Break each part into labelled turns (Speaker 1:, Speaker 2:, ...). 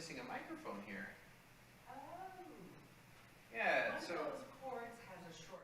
Speaker 1: missing a microphone here.
Speaker 2: Oh.
Speaker 1: Yeah,
Speaker 2: One
Speaker 1: so.
Speaker 2: of those cords has a short.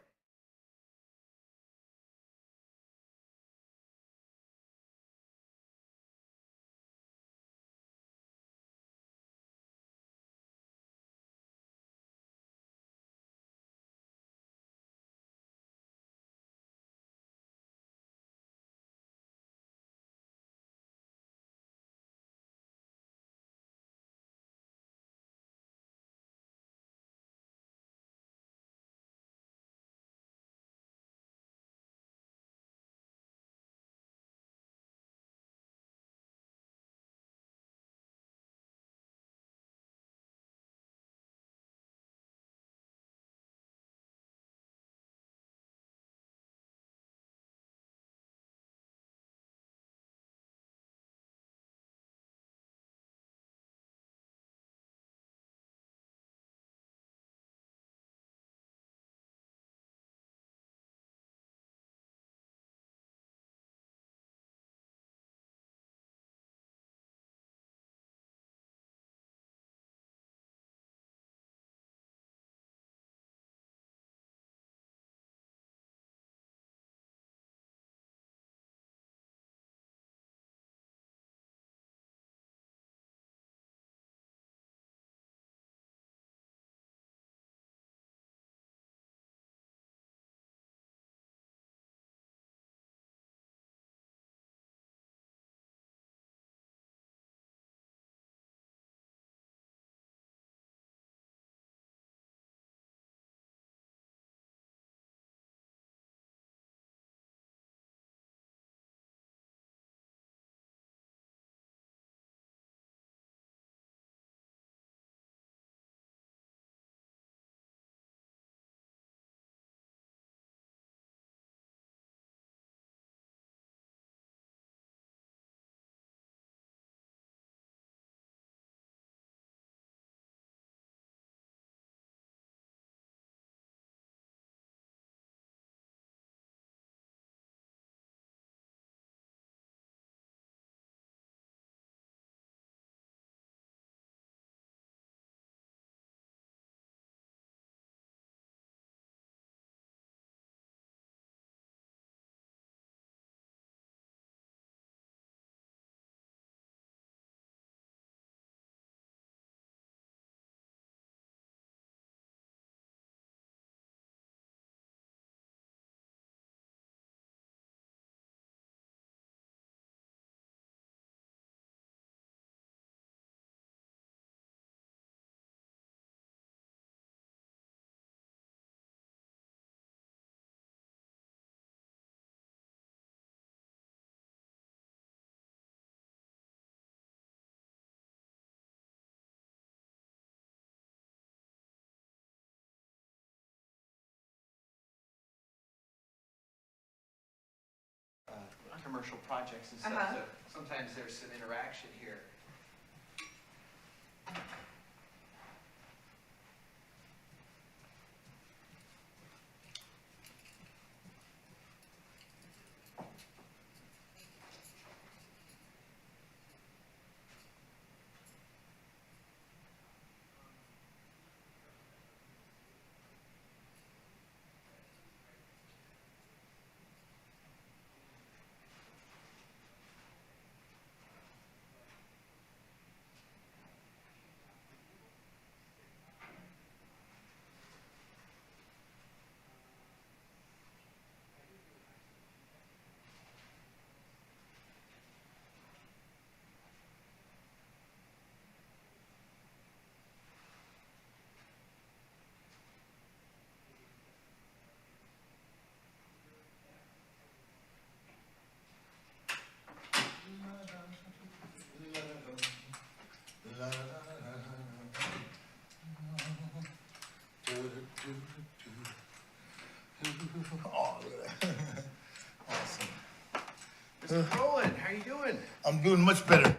Speaker 1: Commercial projects and stuff, so sometimes there's some interaction here.
Speaker 3: Oh, look at that. Awesome.
Speaker 1: Mr. Roland, how are you doing?
Speaker 3: I'm doing much better.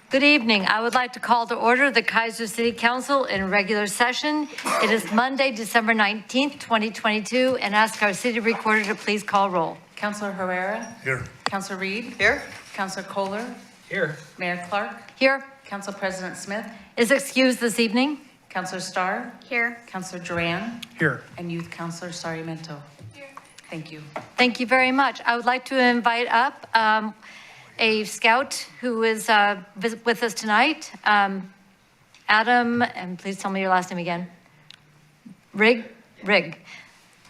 Speaker 4: Good evening. I would like to call to order the Keizer City Council in regular session. It is Monday, December 19th, 2022, and ask our city recorder to please call roll.
Speaker 2: Councilor Herrera?
Speaker 3: Here.
Speaker 2: Councilor Reed?
Speaker 5: Here.
Speaker 2: Councilor Kohler?
Speaker 1: Here.
Speaker 2: Mayor Clark?
Speaker 4: Here
Speaker 2: Council President Smith?
Speaker 4: is excused this evening.
Speaker 2: Councilor Starr?
Speaker 6: Here.
Speaker 2: Councilor Duran?
Speaker 3: Here.
Speaker 2: And Youth Councilor Sarmiento? Here. Thank you.
Speaker 4: Thank you very much. I would like to invite up a scout who is with us tonight. Adam, and please tell me your last name again. Rig?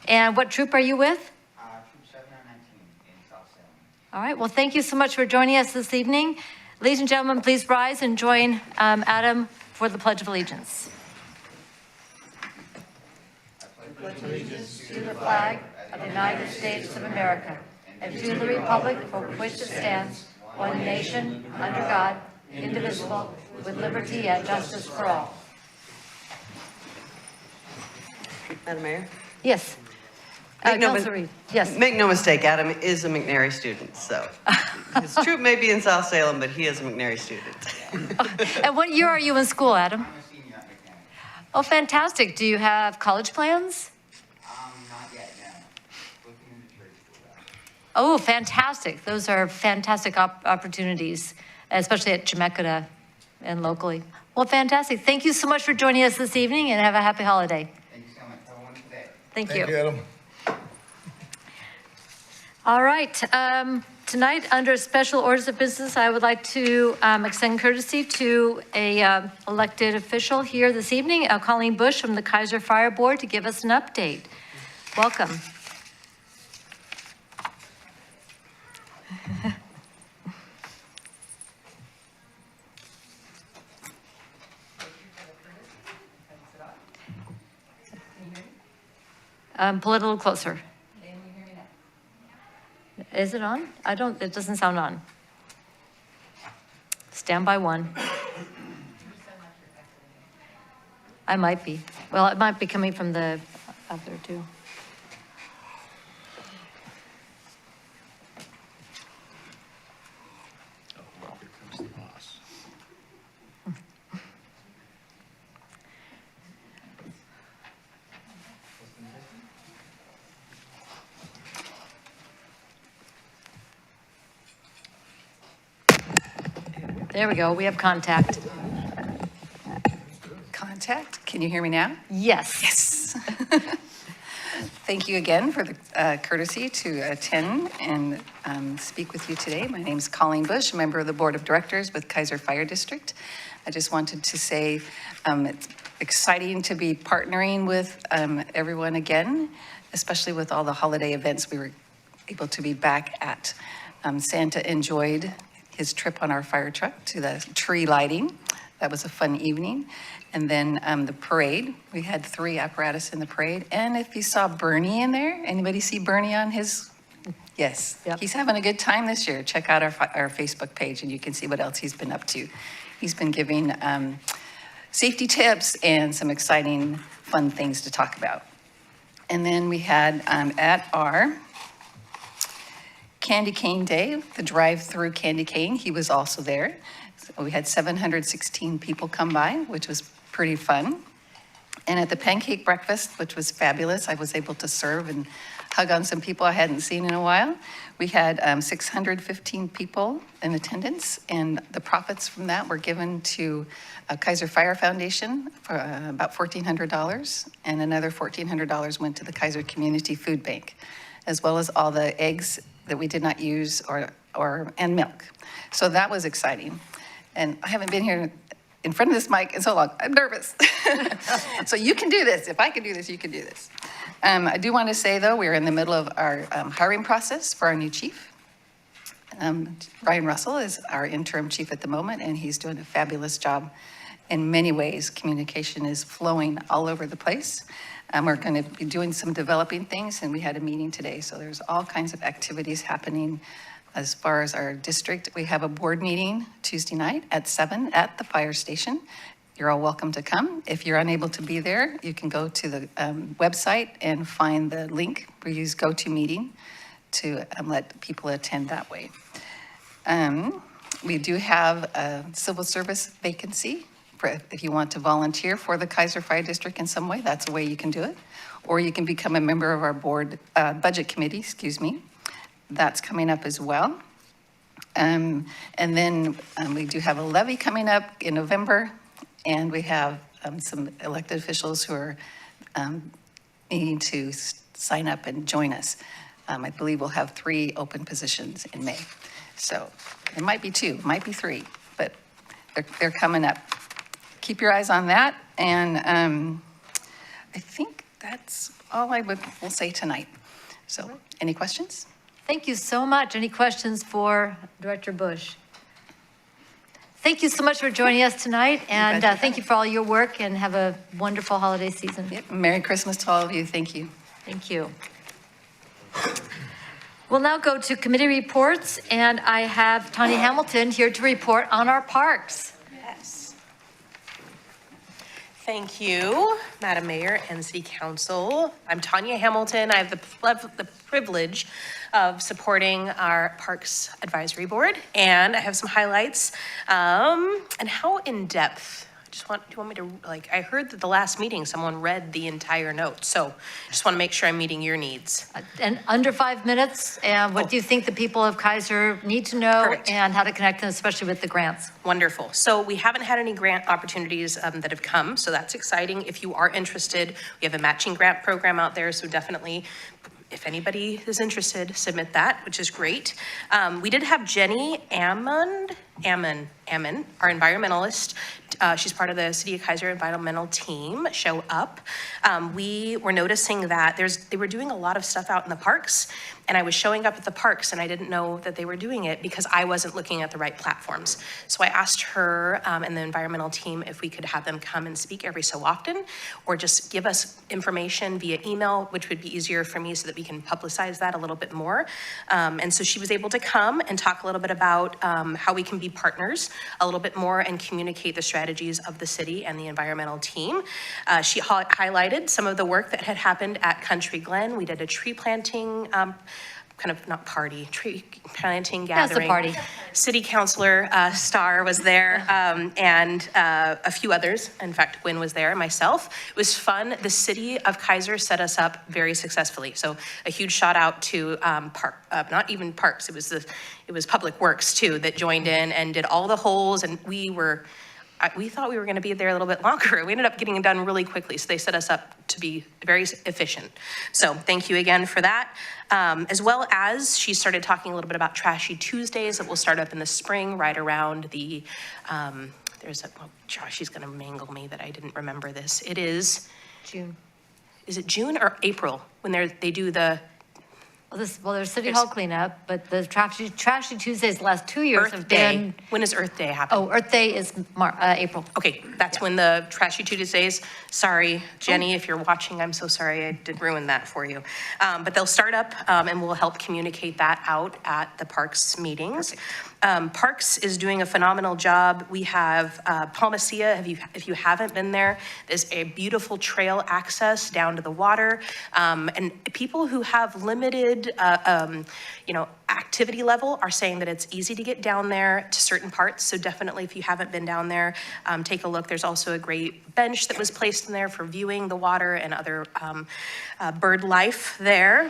Speaker 4: And what troop are you with?
Speaker 7: Troop 719 in South Salem.
Speaker 4: All right, well, thank you so much for joining us this evening. Ladies and gentlemen, please rise and join Adam for the Pledge of Allegiance. I pledge allegiance to the flag of the United States of America and to the republic for which it stands, one nation, under God, indivisible, with liberty and justice for all.
Speaker 5: Madam Mayor?
Speaker 4: Yes. Councilor Reed, yes.
Speaker 5: Make no mistake, Adam is a McNary student, so his troop may be in South Salem, but he is a McNary student.
Speaker 4: And what year are you in school, Adam?
Speaker 7: I'm a senior at mechanics.
Speaker 4: Oh, fantastic. Do you have college plans?
Speaker 7: Not yet, no. Looking into trade school though.
Speaker 4: Oh, fantastic. Those are fantastic opportunities, especially at Chemeketa and locally. Well, fantastic. Thank you so much for joining us this evening and have a happy holiday.
Speaker 7: Thank you so much. Have a wonderful day.
Speaker 4: Thank
Speaker 3: Thank you,
Speaker 4: you.
Speaker 3: Adam.
Speaker 4: All right. Tonight, under special orders of business, I would like to extend courtesy to a elected official here this evening, Colleen Bush from the Keizer Fire Board, to give us an update. Welcome. Pull it a little closer. Is it on? It doesn't sound on. Stand by one. I might be. Well, it might be coming from the other too.
Speaker 3: Here comes the boss.
Speaker 4: There we go. We have contact.
Speaker 8: Contact. Can you hear me now?
Speaker 4: Yes.
Speaker 8: Yes. Thank you again for the courtesy to attend and speak with you today. My name is Colleen Bush, a member of the Board of Directors with Keizer Fire District. I just wanted to say it's exciting to be partnering with everyone again, especially with all the holiday events we were able to be back at. Santa enjoyed his trip on our fire truck to the tree lighting. That was a fun evening. And then the parade, we had 3 apparatus in the parade. And if you saw Bernie in there, anybody see Bernie on his? Yes,
Speaker 4: Yep.
Speaker 8: He's having a good time this year. Check out our Facebook page and you can see what else he's been up to. He's been giving safety tips and some exciting, fun things to talk about. And then we had at our Candy Cane Day, the drive-through candy cane, he was also there. So we had 716 people come by, which was pretty fun. And at the pancake breakfast, which was fabulous, I was able to serve and hug on some people I hadn't seen in a while. We had 615 people in attendance, and the profits from that were given to Keizer Fire Foundation for about $1,400, and another $1,400 went to the Keizer Community Food Bank, as well as all the eggs that we did not use and milk. So that was exciting. And I haven't been here in front of this mic in so long. I'm nervous. So you can do this. If I can do this, you can do this. I do want to say, though, we're in the middle of our hiring process for our new chief. Brian Russell is our interim chief at the moment, and he's doing a fabulous job. In many ways, communication is flowing all over the place. We're going to be doing some developing things, and we had a meeting today, so there's all kinds of activities happening. As far as our district, we have a board meeting Tuesday night at 7 at the fire station. You're all welcome to come. If you're unable to be there, you can go to the website and find the link. We use GoToMeeting to let people attend that way. We do have a civil service vacancy. If you want to volunteer for the Keizer Fire District in some way, that's a way you can do it. Or you can become a member of our board, budget committee, excuse me. That's coming up as well. And then we do have a levy coming up in November, and we have some elected officials who are needing to sign up and join us. I believe we'll have 3 open positions in May. So it might be 2, might be 3, but they're coming up. Keep your eyes on that, and I think that's all I will say tonight. So, any questions?
Speaker 4: Thank you so much. Any questions for Director Bush? Thank you so much for joining us tonight, and thank you for all your work, and have a wonderful holiday season.
Speaker 8: Yep. Merry Christmas to all of you. Thank you.
Speaker 4: Thank you. We'll now go to committee reports, and I have Tanya Hamilton here to report on our parks.
Speaker 6: Yes. Thank you, Madam Mayor and City Council. I'm Tanya Hamilton. I have the privilege of supporting our Parks Advisory Board, and I have some highlights. And how in-depth? Do you want me to, I heard that the last meeting, someone read the entire note, so just want to make sure I'm meeting your needs.
Speaker 4: And under 5 minutes, and what do you think the people of Keizer need to know?
Speaker 6: Perfect.
Speaker 4: And how to connect them, especially with the grants?
Speaker 6: Wonderful. So we haven't had any grant opportunities that have come, so that's exciting. If you are interested, we have a matching grant program out there, so definitely, if anybody is interested, submit that, which is great. We did have Jenny Ammon, our environmentalist. She's part of the City of Keizer environmental team, show up. We were noticing that they were doing a lot of stuff out in the parks, and I was showing up at the parks and I didn't know that they were doing it because I wasn't looking at the right platforms. So I asked her and the environmental team if we could have them come and speak every so often, or just give us information via email, which would be easier for me so that we can publicize that a little bit more. And so she was able to come and talk a little bit about how we can be partners a little bit more and communicate the strategies of the city and the environmental team. She highlighted some of the work that had happened at Country Glen. We did a tree planting tree planting gathering.
Speaker 4: That's a party.
Speaker 6: City Councilor Starr was there, and a few others. In fact, Gwen was there, myself. It was fun. The city of Keizer set us up very successfully. So a huge shout out to not even parks, it was Public Works too, that joined in and did all the holes, and we thought we were gonna be there a little bit longer. We ended up getting it done really quickly, so they set us up to be very efficient. So thank you again for that. As well as she started talking a little bit about Trashy Tuesdays that will start up in the spring, right around the, she's gonna mangle me that I didn't remember this. It is
Speaker 4: June.
Speaker 6: Is it June or April when they do the
Speaker 4: Well, there's City Hall cleanup, but the Trashy Tuesdays the last 2 years
Speaker 6: Earth
Speaker 4: have
Speaker 6: Day?
Speaker 4: been.
Speaker 6: When does Earth Day happen?
Speaker 4: Oh, Earth Day is April.
Speaker 6: Okay, that's when the Trashy Tuesdays, sorry, Jenny, if you're watching, I'm so sorry, I did ruin that for you. But they'll start up and we'll help communicate that out at the Parks meetings. Parks is doing a phenomenal job. We have Palmacia, if you haven't been there, there's a beautiful trail access down to the water. And people who have limited activity level are saying that it's easy to get down there to certain parts. So definitely, if you haven't been down there, take a look. There's also a great bench that was placed in there for viewing the water and other bird life there.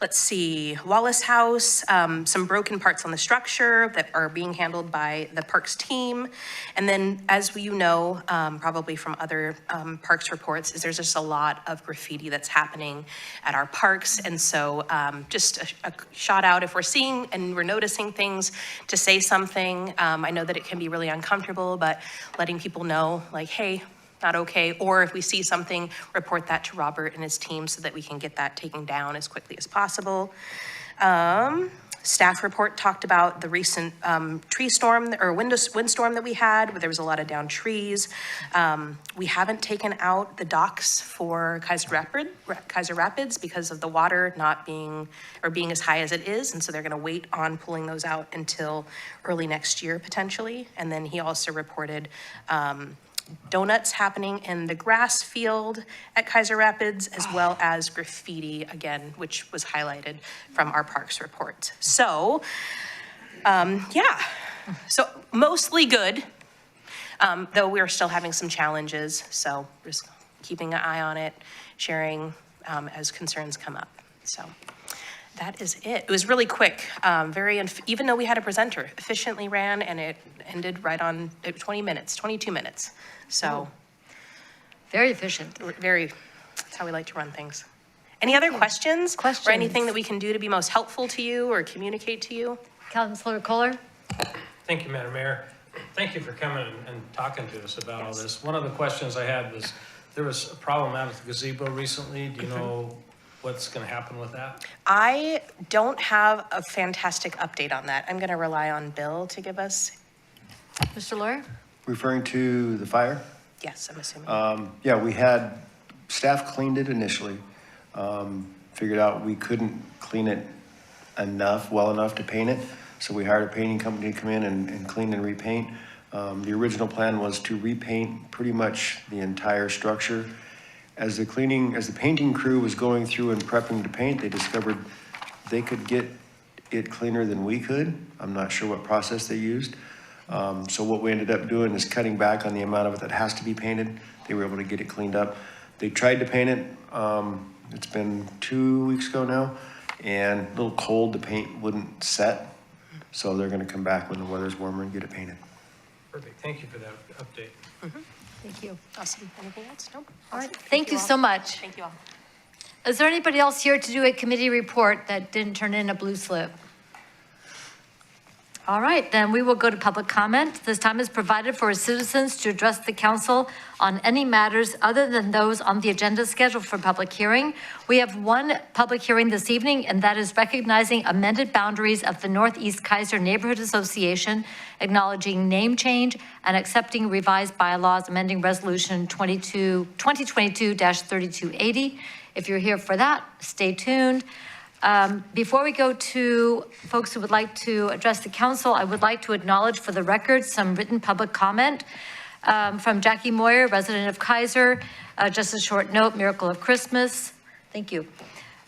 Speaker 6: Let's see, Wallace House, some broken parts on the structure that are being handled by the Parks team. And then, as you know, probably from other Parks reports, is there's just a lot of graffiti that's happening at our parks. And so just a shout out if we're seeing and we're noticing things, to say something. I know that it can be really uncomfortable, but letting people know, like, hey, not okay, or if we see something, report that to Robert and his team so that we can get that taken down as quickly as possible. Staff report talked about the recent tree storm or windstorm that we had, where there was a lot of downed trees. We haven't taken out the docks for Keizer Rapids because of the water not being as high as it is, and so they're gonna wait on pulling those out until early next year potentially. And then he also reported donuts happening in the grass field at Keizer Rapids, as well as graffiti again, which was highlighted from our parks report. So Yeah, so mostly good, though we're still having some challenges, so just keeping an eye on it, sharing as concerns come up. So that is it. It was really quick, even though we had a presenter, efficiently ran, and it ended right on 20 minutes, 22 minutes. So
Speaker 4: Very efficient.
Speaker 6: that's how we like to run things. Any other questions?
Speaker 4: Questions?
Speaker 6: Or anything that we can do to be most helpful to you or communicate to you?
Speaker 4: Councilor Kohler?
Speaker 3: Thank you, Madam Mayor. Thank you for coming and talking to us about all this. One of the questions I had was, there was a problem out at the gazebo recently. Do you know what's going to happen with that?
Speaker 6: I don't have a fantastic update on that. I'm going to rely on Bill to give us,
Speaker 4: Mr. Lawyer?
Speaker 9: Referring to the fire?
Speaker 6: yes, I'm assuming.
Speaker 9: Yeah, we had, staff cleaned it initially. Figured out we couldn't clean it well enough to paint it. So we hired a painting company to come in and clean and repaint. The original plan was to repaint pretty much the entire structure. As the painting crew was going through and prepping to paint, they discovered they could get it cleaner than we could. I'm not sure what process they used. So what we ended up doing is cutting back on the amount of it that has to be painted. They were able to get it cleaned up. They tried to paint it. It's been 2 weeks ago now, and a little cold, the paint wouldn't set. So they're gonna come back when the weather's warmer and get it painted.
Speaker 3: Perfect. Thank you for that update.
Speaker 4: Thank you.
Speaker 6: Awesome. Anything else? No?
Speaker 4: All right,
Speaker 6: Awesome.
Speaker 4: thank you
Speaker 6: all.
Speaker 4: so much.
Speaker 6: Thank you all.
Speaker 4: Is there anybody else here to do a committee report that didn't turn in a blue slip? All right, then we will go to public comment. This time is provided for citizens to address the council on any matters other than those on the agenda scheduled for public hearing. We have one public hearing this evening, and that is recognizing amended boundaries of the Northeast Keizer Neighborhood Association, acknowledging name change and accepting revised bylaws, amending resolution 2022-3280. If you're here for that, stay tuned. Before we go to folks who would like to address the council, I would like to acknowledge for the record some written public comment from Jackie Moyer, resident of Keizer. Just a short note, Miracle of Christmas. Thank you.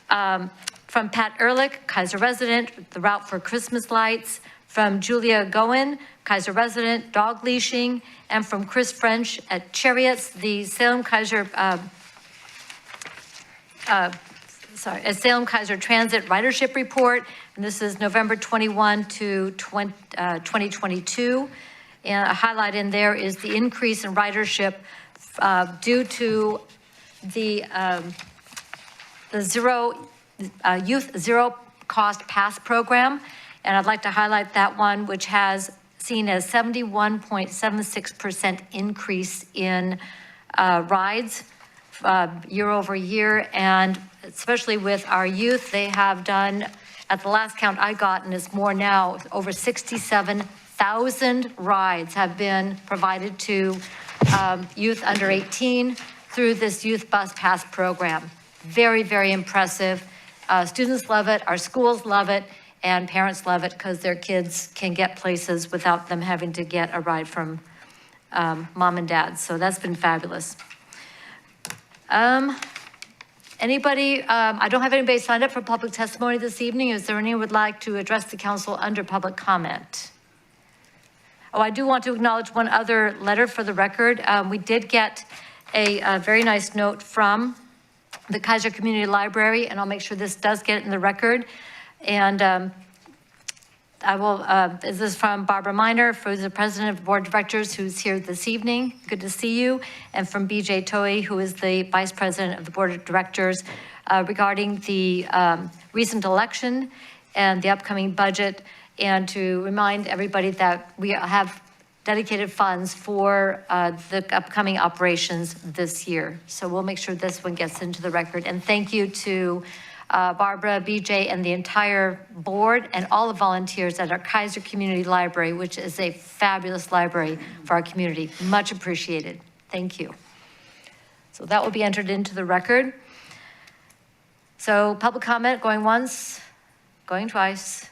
Speaker 4: From Pat Ehrlich, Keizer resident, the route for Christmas lights. From Julia Goen, Keizer resident, dog leashing. And from Chris French at Chariots, the Salem Keizer a Salem Keizer Transit Ridership Report, and this is November 21 to 2022. And a highlight in there is the increase in ridership due to the Youth Zero Cost Pass Program. And I'd like to highlight that one, which has seen a 71.76% increase in rides year over year, and especially with our youth, they have done, at the last count I got, and it's more now, over 67,000 rides have been provided to youth under 18 through this Youth Bus Pass program. Very, very impressive. Students love it, our schools love it, and parents love it because their kids can get places without them having to get a ride from mom and dad. So that's been fabulous. Anybody, I don't have anybody signed up for public testimony this evening. Is there anyone who would like to address the council under public comment? Oh, I do want to acknowledge one other letter for the record. We did get a very nice note from the Keizer Community Library, and I'll make sure this does get in the record. And this is from Barbara Miner, who's the president of the board of directors, who's here this evening. Good to see you. And from BJ Toei, who is the vice president of the board of directors, regarding the recent election and the upcoming budget, and to remind everybody that we have dedicated funds for the upcoming operations this year. So we'll make sure this one gets into the record. And thank you to Barbara, BJ, and the entire board and all the volunteers at our Keizer Community Library, which is a fabulous library for our community. Much appreciated. Thank you. So that will be entered into the record. So public comment going once, going twice.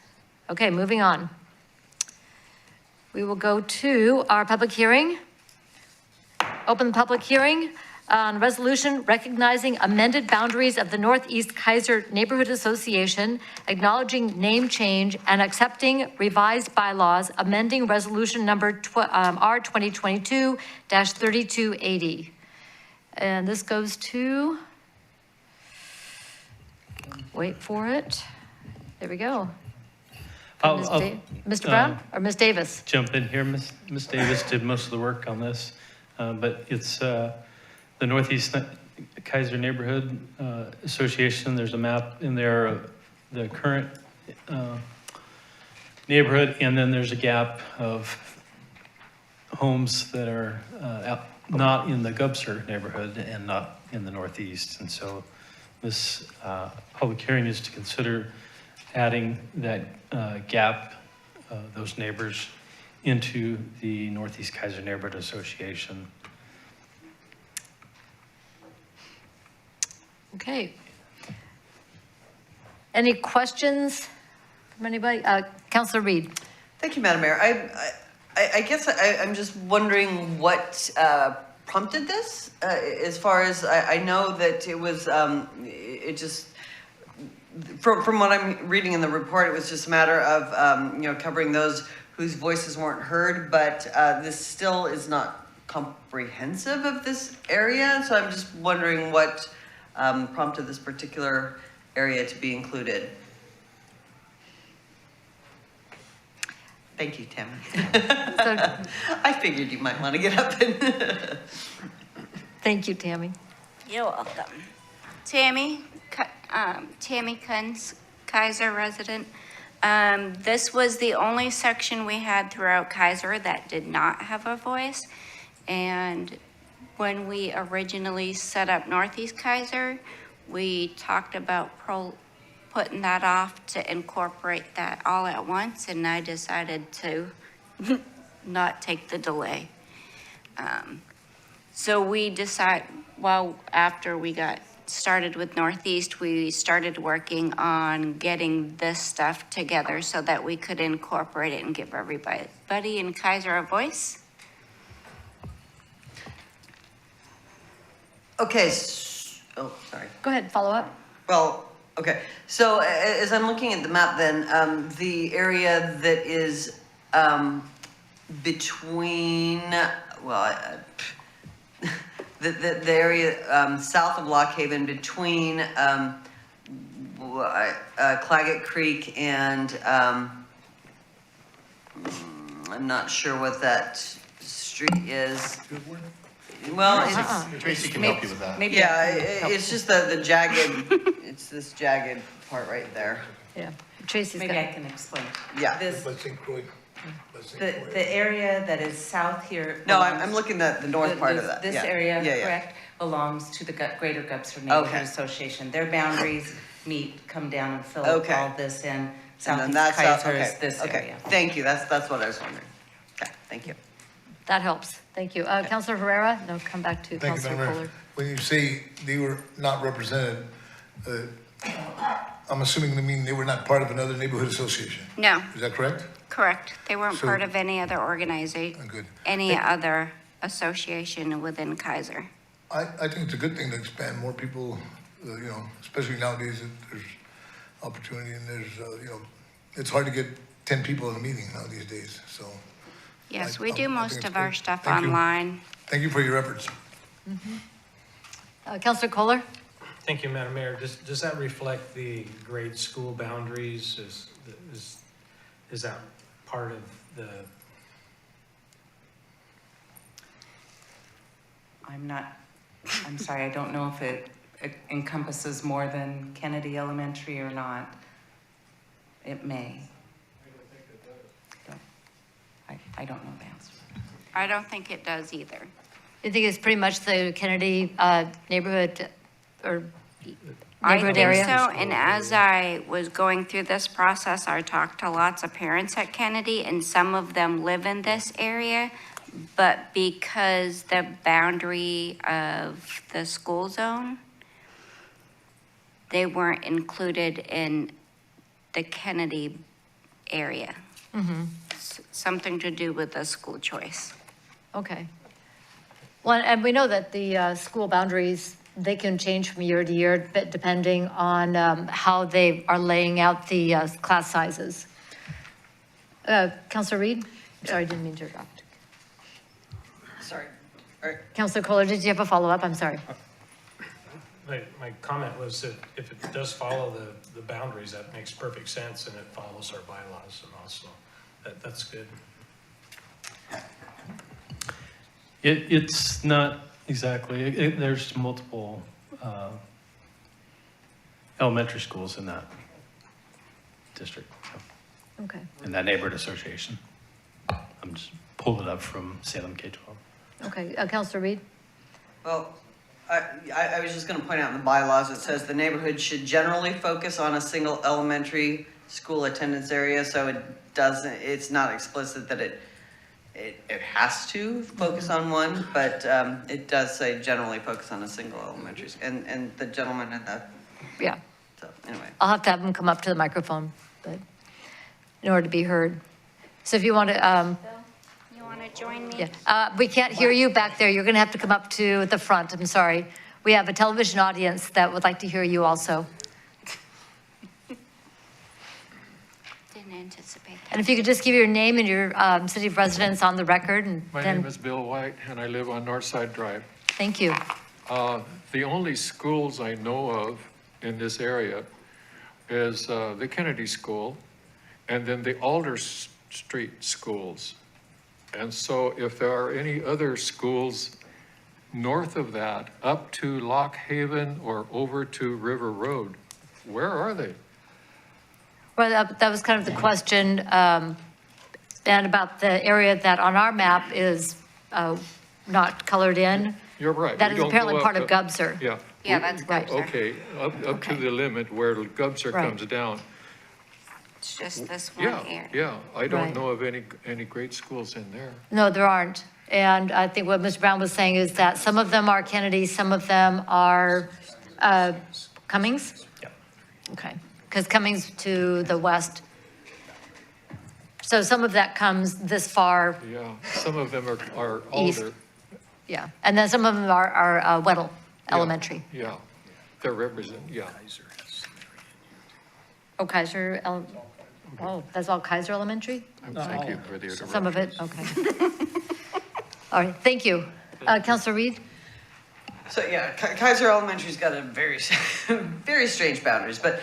Speaker 4: Okay, moving on. We will go to our public hearing. Open the public hearing. on resolution recognizing amended boundaries of the Northeast Keizer Neighborhood Association, acknowledging name change and accepting revised bylaws, amending resolution number R 2022-3280. And this goes to, wait for it. There we go. Mr. Brown or Ms. Davis?
Speaker 10: Jump in here. Ms. Davis did most of the work on this, but it's the Northeast Keizer Neighborhood Association. There's a map in there of the current neighborhood, and then there's a gap of homes that are not in the Gubser neighborhood and not in the Northeast. And so this public hearing is to consider adding that gap, those neighbors, into the Northeast Keizer Neighborhood Association.
Speaker 4: Okay. Any questions from anybody? Councilor Reed?
Speaker 5: Thank you, Madam Mayor. I guess I'm just wondering what prompted this. As far as I know that it was, it just, from what I'm reading in the report, it was just a matter of, you know, covering those whose voices weren't heard, but this still is not comprehensive of this area. So I'm just wondering what prompted this particular area to be included. Thank you, Tammy. I figured you might want to get up and.
Speaker 4: Thank you, Tammy.
Speaker 11: You're welcome. Tammy Kunz, Keizer resident. This was the only section we had throughout Keizer that did not have a voice. And when we originally set up Northeast Keizer, we talked about putting that off to incorporate that all at once, and I decided to not take the delay. So we decided, well, after we got started with Northeast, we started working on getting this stuff together so that we could incorporate it and give everybody in Keizer a voice.
Speaker 5: Okay, oh, sorry.
Speaker 4: Go ahead, follow up.
Speaker 5: Well, okay, so as I'm looking at the map then, the area that is between, well, the area south of Lock Haven between Claggett Creek and I'm not sure what that street is. Well, it's,
Speaker 9: Tracy can help you with that.
Speaker 8: Maybe
Speaker 5: yeah,
Speaker 8: I can help.
Speaker 5: it's just the jagged, it's this jagged part right there.
Speaker 4: Yeah, Tracy's
Speaker 2: Maybe
Speaker 4: got,
Speaker 2: I can explain.
Speaker 5: Yeah.
Speaker 2: This,
Speaker 7: Let's include.
Speaker 2: the area that is south here.
Speaker 5: No, I'm looking at the north part of that.
Speaker 2: This
Speaker 5: Yeah.
Speaker 2: area,
Speaker 5: Yeah, yeah.
Speaker 2: correct, belongs to the Greater Gubser Neighborhood
Speaker 5: Okay.
Speaker 2: Association. Their boundaries come down and fill
Speaker 5: Okay.
Speaker 2: all this in.
Speaker 5: And then
Speaker 2: Southeast
Speaker 5: that's,
Speaker 2: Keizer
Speaker 5: okay,
Speaker 2: is this
Speaker 5: okay.
Speaker 2: area.
Speaker 5: Thank you, that's what I was wondering. Okay, thank you.
Speaker 4: that helps. Thank you. Councilor Herrera? No, come back to
Speaker 7: Thank you,
Speaker 4: Councilor
Speaker 7: Madam
Speaker 4: Kohler.
Speaker 7: Mayor. When you say they were not represented, I'm assuming they mean they were not part of another neighborhood association.
Speaker 11: No,
Speaker 7: Is that correct?
Speaker 11: correct. They weren't
Speaker 7: So-
Speaker 11: part of any other organization,
Speaker 7: Good.
Speaker 11: any other association within Keizer.
Speaker 7: I think it's a good thing to expand more people, you know, especially nowadays that there's opportunity and there's, you know, it's hard to get 10 people in a meeting now these days, so.
Speaker 11: Yes,
Speaker 7: I
Speaker 11: we do
Speaker 7: think
Speaker 11: most
Speaker 7: it's
Speaker 11: of our
Speaker 7: good.
Speaker 11: stuff
Speaker 7: Thank you.
Speaker 11: online.
Speaker 7: Thank you for your efforts.
Speaker 4: Councilor Kohler?
Speaker 3: Thank you, Madam Mayor. Does that reflect the grade school boundaries? Is that part of the?
Speaker 2: I'm sorry, I don't know if it encompasses more than Kennedy Elementary or not. It may. I don't know the answer.
Speaker 11: I don't think it does either.
Speaker 4: You think it's pretty much the Kennedy neighborhood or
Speaker 11: I
Speaker 4: neighborhood
Speaker 11: think
Speaker 4: area?
Speaker 11: so, and as I was going through this process, I talked to lots of parents at Kennedy, and some of them live in this area, but because the boundary of the school zone, they weren't included in the Kennedy area. Something to do with the school choice.
Speaker 4: Okay. Well, and we know that the school boundaries, they can change from year to year, but depending on how they are laying out the class sizes. Counselor Reed? Sorry, I didn't mean to interrupt.
Speaker 5: Sorry. All right.
Speaker 4: Counselor Kohler, did you have a follow-up? I'm sorry.
Speaker 3: My comment was that if it does follow the boundaries, that makes perfect sense, and it follows our bylaws and also, that's good.
Speaker 10: It's not exactly, there's multiple elementary schools in that district, so,
Speaker 4: Okay.
Speaker 10: in that neighborhood association. I'm just pulling it up from Salem K-12.
Speaker 4: Okay, Counselor Reed?
Speaker 5: Well, I was just gonna point out in the bylaws, it says the neighborhood should generally focus on a single elementary school attendance area, so it doesn't, it's not explicit that it has to focus on one, but it does say generally focus on a single elementary, and the gentleman in the,
Speaker 4: Yeah.
Speaker 5: so, anyway.
Speaker 4: I'll have to have him come up to the microphone, but in order to be heard. So if you want to,
Speaker 11: You want to join me?
Speaker 4: yeah, we can't hear you back there. You're going to have to come up to the front. I'm sorry. We have a television audience that would like to hear you also.
Speaker 11: Didn't anticipate that.
Speaker 4: And if you could just give your name and your city of residence on the record, and
Speaker 12: My
Speaker 4: then,
Speaker 12: name is Bill White, and I live on Northside Drive.
Speaker 4: thank you.
Speaker 12: The only schools I know of in this area is the Kennedy School and then the Alder Street schools. And so if there are any other schools north of that, up to Lock Haven or over to River Road, where are they?
Speaker 4: Well, that was kind of the question, and about the area that on our map is not colored in.
Speaker 12: You're right.
Speaker 4: That
Speaker 12: we
Speaker 4: is
Speaker 12: don't
Speaker 4: apparently
Speaker 12: go
Speaker 4: part
Speaker 12: up
Speaker 4: of
Speaker 12: to-
Speaker 4: Gubser.
Speaker 12: Yeah.
Speaker 11: Yeah,
Speaker 12: We-
Speaker 11: that's
Speaker 4: Right.
Speaker 11: Keizer.
Speaker 12: Okay, up to
Speaker 4: Okay.
Speaker 12: the limit where Gubser
Speaker 4: Right.
Speaker 12: comes down.
Speaker 11: It's just this one
Speaker 12: Yeah,
Speaker 11: area.
Speaker 12: yeah. I don't
Speaker 4: Right.
Speaker 12: know of any great schools in there.
Speaker 4: No, there aren't. And I think what Mr. Brown was saying is that some of them are Kennedy, some of them are Cummings?
Speaker 10: Yep.
Speaker 4: Okay, because Cummings to the west. So some of that comes this far,
Speaker 12: Yeah, some of them are
Speaker 4: East.
Speaker 12: older.
Speaker 4: yeah. And then some of them are Weddle
Speaker 12: Yeah,
Speaker 4: Elementary.
Speaker 12: Yeah, they're yeah.
Speaker 4: Oh, Keizer, oh, that's all Keizer Elementary?
Speaker 12: Thank you for the interruption.
Speaker 4: Some of it, okay. All right, thank you. Counselor Reed?
Speaker 5: So yeah, Keizer Elementary's got a very, very strange boundaries, but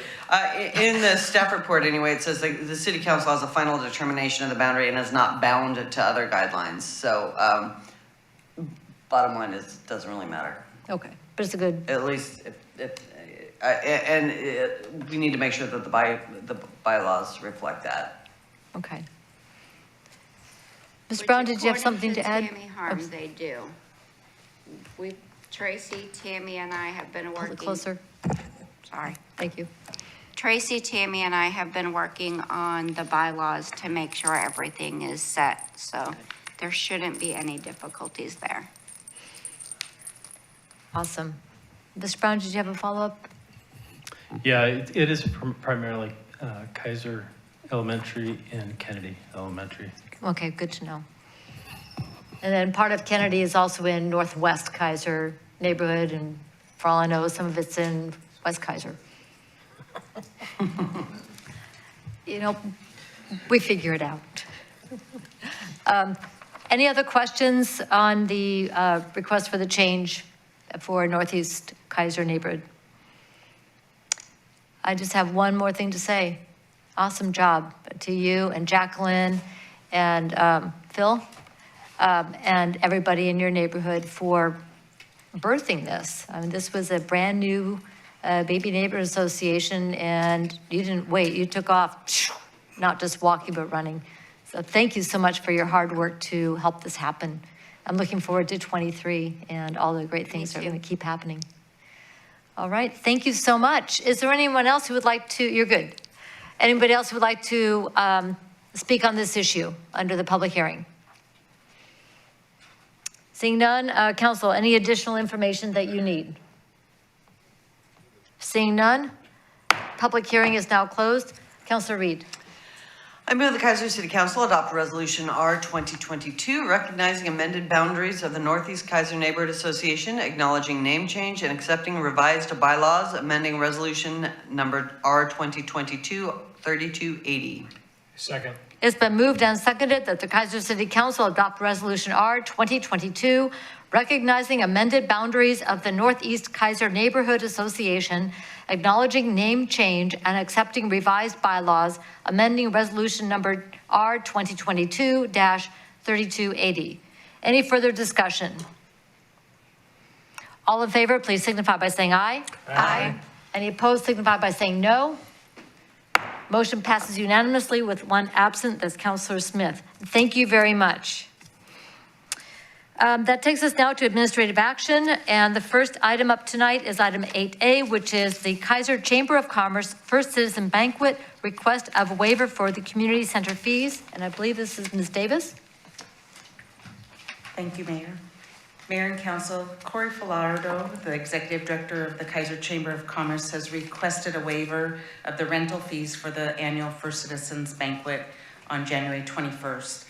Speaker 5: in the staff report anyway, it says the city council has a final determination of the boundary and is not bound to other guidelines. So bottom line is, it doesn't really matter.
Speaker 4: Okay, but it's a good,
Speaker 5: At least we need to make sure that the bylaws reflect that.
Speaker 4: okay. Ms. Brown, did you have something to add?
Speaker 11: According to Tammy Harm, they do. Tracy, Tammy, and I have been
Speaker 4: Hold
Speaker 11: working.
Speaker 4: it closer.
Speaker 11: Sorry.
Speaker 4: Thank you.
Speaker 11: Tracy, Tammy, and I have been working on the bylaws to make sure everything is set, so there shouldn't be any difficulties there.
Speaker 4: Awesome. Ms. Brown, did you have a follow-up?
Speaker 10: Yeah, it is primarily Keizer Elementary and Kennedy Elementary.
Speaker 4: Okay, good to know. And then part of Kennedy is also in Northwest Keizer neighborhood, and for all I know, some of it's in West Keizer. You know, we figure it out. Any other questions on the request for the change for Northeast Keizer neighborhood? I just have one more thing to say. Awesome job to you and Jacqueline and Phil and everybody in your neighborhood for birthing this. I mean, this was a brand-new baby neighbor association, and you didn't wait. You took off, not just walking, but running. So thank you so much for your hard work to help this happen. I'm looking forward to 23 and all the great things that are going to keep happening. All right, thank you so much. Is there anyone else who would like to, you're good. Anybody else who would like to speak on this issue under the public hearing? Seeing none, council, any additional information that you need? Seeing none, public hearing is now closed. Councilor Reed.
Speaker 5: I move the Keizer City Council adopt Resolution R 2022, recognizing amended boundaries of the Northeast Keizer Neighborhood Association, acknowledging name change and accepting revised bylaws, amending Resolution number R 2022-3280.
Speaker 3: Second.
Speaker 4: It's been moved and seconded that the Keizer City Council adopt Resolution R 2022, recognizing amended boundaries of the Northeast Keizer Neighborhood Association, acknowledging name change and accepting revised bylaws, amending Resolution number R 2022-3280. Any further discussion? All in favor, please signify by saying aye. Aye. Any opposed, signify by saying no. Motion passes unanimously with one absent, that's Councillor Smith. Thank you very much. That takes us now to administrative action, and the first item up tonight is item 8A, which is the Keizer Chamber of Commerce First Citizen Banquet request of waiver for the community center fees, and I believe this is Ms. Davis.
Speaker 2: Thank you, Mayor. Mayor and Council, Corey Filardo, the Executive Director of the Keizer Chamber of Commerce, has requested a waiver of the rental fees for the annual First Citizens Banquet on January 21st.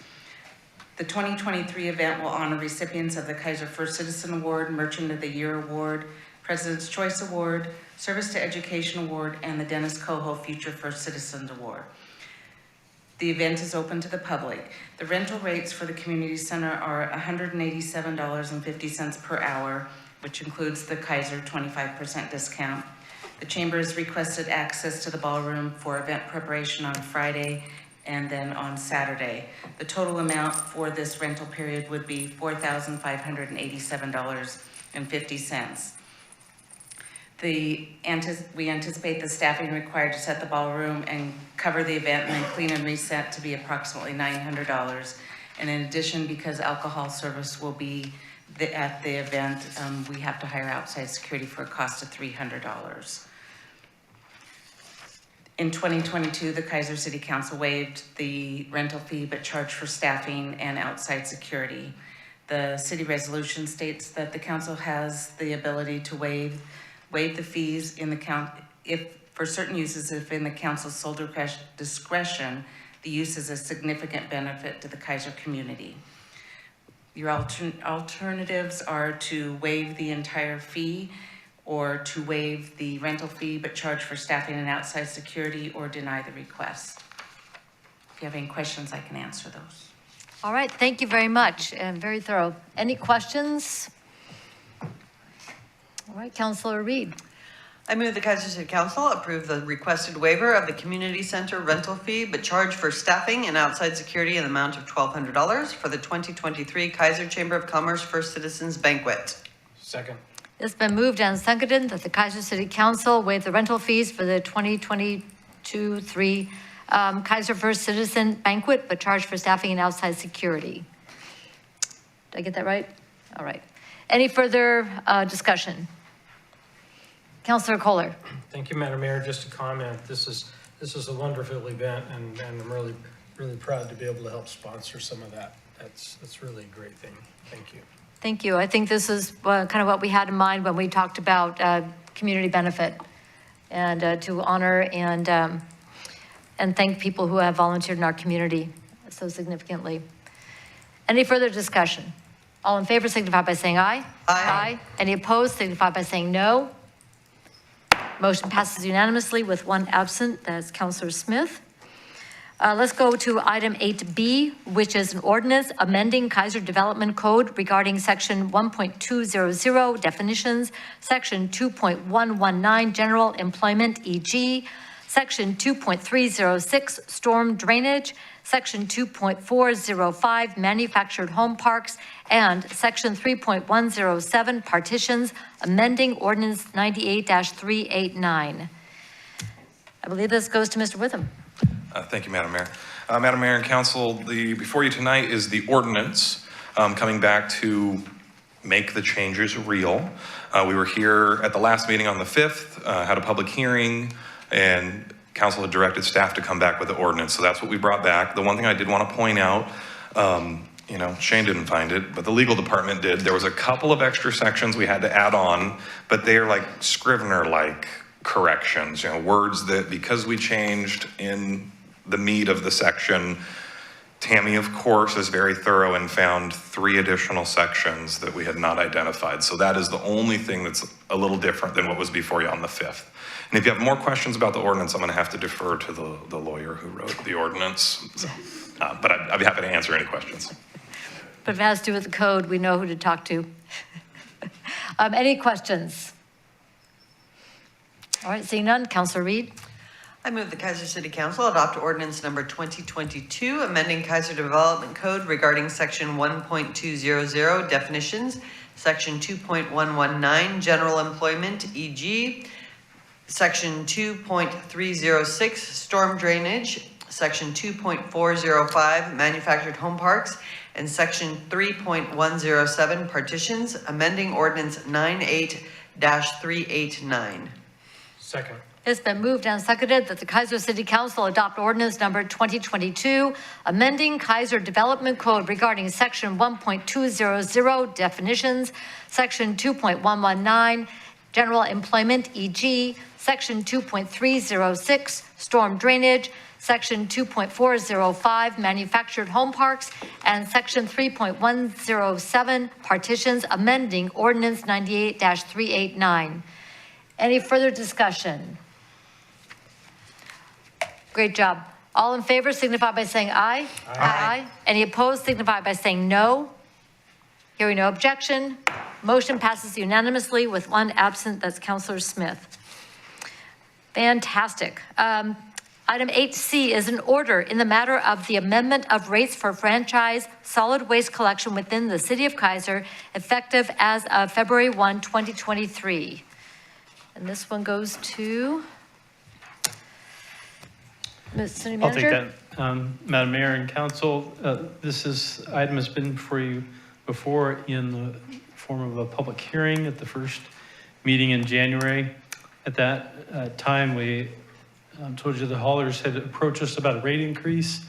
Speaker 2: The 2023 event will honor recipients of the Keizer First Citizen Award, Merchant of the Year Award, President's Choice Award, Service to Education Award, and the Dennis Coho Future First Citizens Award. The event is open to the public. The rental rates for the community center are $187.50 per hour, which includes the Keizer 25% discount. The chamber has requested access to the ballroom for event preparation on Friday and then on Saturday. The total amount for this rental period would be $4,587.50. We anticipate the staffing required to set the ballroom and cover the event and then clean and reset to be approximately $900. And in addition, because alcohol service will be at the event, we have to hire outside security for a cost of $300. In 2022, the Keizer City Council waived the rental fee but charged for staffing and outside security. The city resolution states that the council has the ability to waive the fees in the count if for certain uses, if in the council's sole discretion, the use is a significant benefit to the Keizer community. Your alternatives are to waive the entire fee, or to waive the rental fee but charge for staffing and outside security, or deny the request. If you have any questions, I can answer those.
Speaker 4: All right, thank you very much, and very thorough. Any questions? All right, Councillor Reed.
Speaker 5: I move the Keizer City Council approve the requested waiver of the community center rental fee, but charge for staffing and outside security in the amount of $1,200 for the 2023 Keizer Chamber of Commerce First Citizens Banquet.
Speaker 3: Second.
Speaker 4: It's been moved and seconded that the Keizer City Council waive the rental fees for the 2022-3 Keizer First Citizen Banquet, but charge for staffing and outside security. Did I get that right? All right. Any further discussion? Councillor Kohler.
Speaker 3: Thank you, Madam Mayor. Just a comment. This is a wonderful event, and I'm really proud to be able to help sponsor some of that. That's really a great thing. Thank you.
Speaker 4: Thank you. I think this is kind of what we had in mind when we talked about community benefit, and to honor and thank people who have volunteered in our community so significantly. Any further discussion? All in favor signify by saying aye.
Speaker 5: Aye.
Speaker 4: Any opposed signify by saying no. Motion passes unanimously with one absent, that's Councillor Smith. Let's go to item 8B, which is an ordinance amending Keizer Development Code regarding section 1.200 definitions, section 2.119 general employment, e.g., section 2.306 storm drainage, section 2.405 manufactured home parks, and section 3.107 partitions, amending ordinance 98-389. I believe this goes to Mr. Witham.
Speaker 13: Thank you, Madam Mayor. Madam Mayor and Council, before you tonight is the ordinance coming back to make the changes real. We were here at the last meeting on the 5th, had a public hearing, and Council had directed staff to come back with the ordinance. So that's what we brought back. The one thing I did want to point out, Shane didn't find it, but the legal department did. There was a couple of extra sections we had to add on, but they are like Scrivener-like corrections, words that because we changed in the meat of the section. Tammy, of course, is very thorough and found 3 additional sections that we had not identified. So that is the only thing that's a little different than what was before you on the 5th. And if you have more questions about the ordinance, I'm going to have to defer to the lawyer who wrote the ordinance. So, but I'd be happy to answer any questions.
Speaker 4: But if it has to do with the code, we know who to talk to. Any questions? All right, seeing none, Councilor Reed.
Speaker 5: I move the Keizer City Council adopt ordinance number 2022, amending Keizer Development Code regarding section 1.200 definitions, section 2.119 general employment, e.g., section 2.306 storm drainage, section 2.405 manufactured home parks, and section 3.107 partitions, amending ordinance 98-389.
Speaker 3: Second.
Speaker 4: It's been moved and seconded that the Keizer City Council adopt ordinance number 2022, amending Keizer Development Code regarding section 1.200 definitions, section 2.119 general employment, e.g., section 2.306 storm drainage, section 2.405 manufactured home parks, and section 3.107 partitions, amending ordinance 98-389. Any further discussion? Great job. All in favor signify by saying aye. Aye. Any opposed signify by saying no. Hearing no objection, motion passes unanimously with 1 absent, that's Councilor Smith. Fantastic. Item 8C is an order in the matter of the amendment of rates for franchise solid waste collection within the City of Keizer, effective as of February 1, 2023. And this one goes to Ms. City
Speaker 10: I'll take
Speaker 4: Manager.
Speaker 10: that. Madam Mayor and Council, item has been before you before in the form of a public hearing at the first meeting in January. At that time, we told you the haulers had approached us about a rate increase.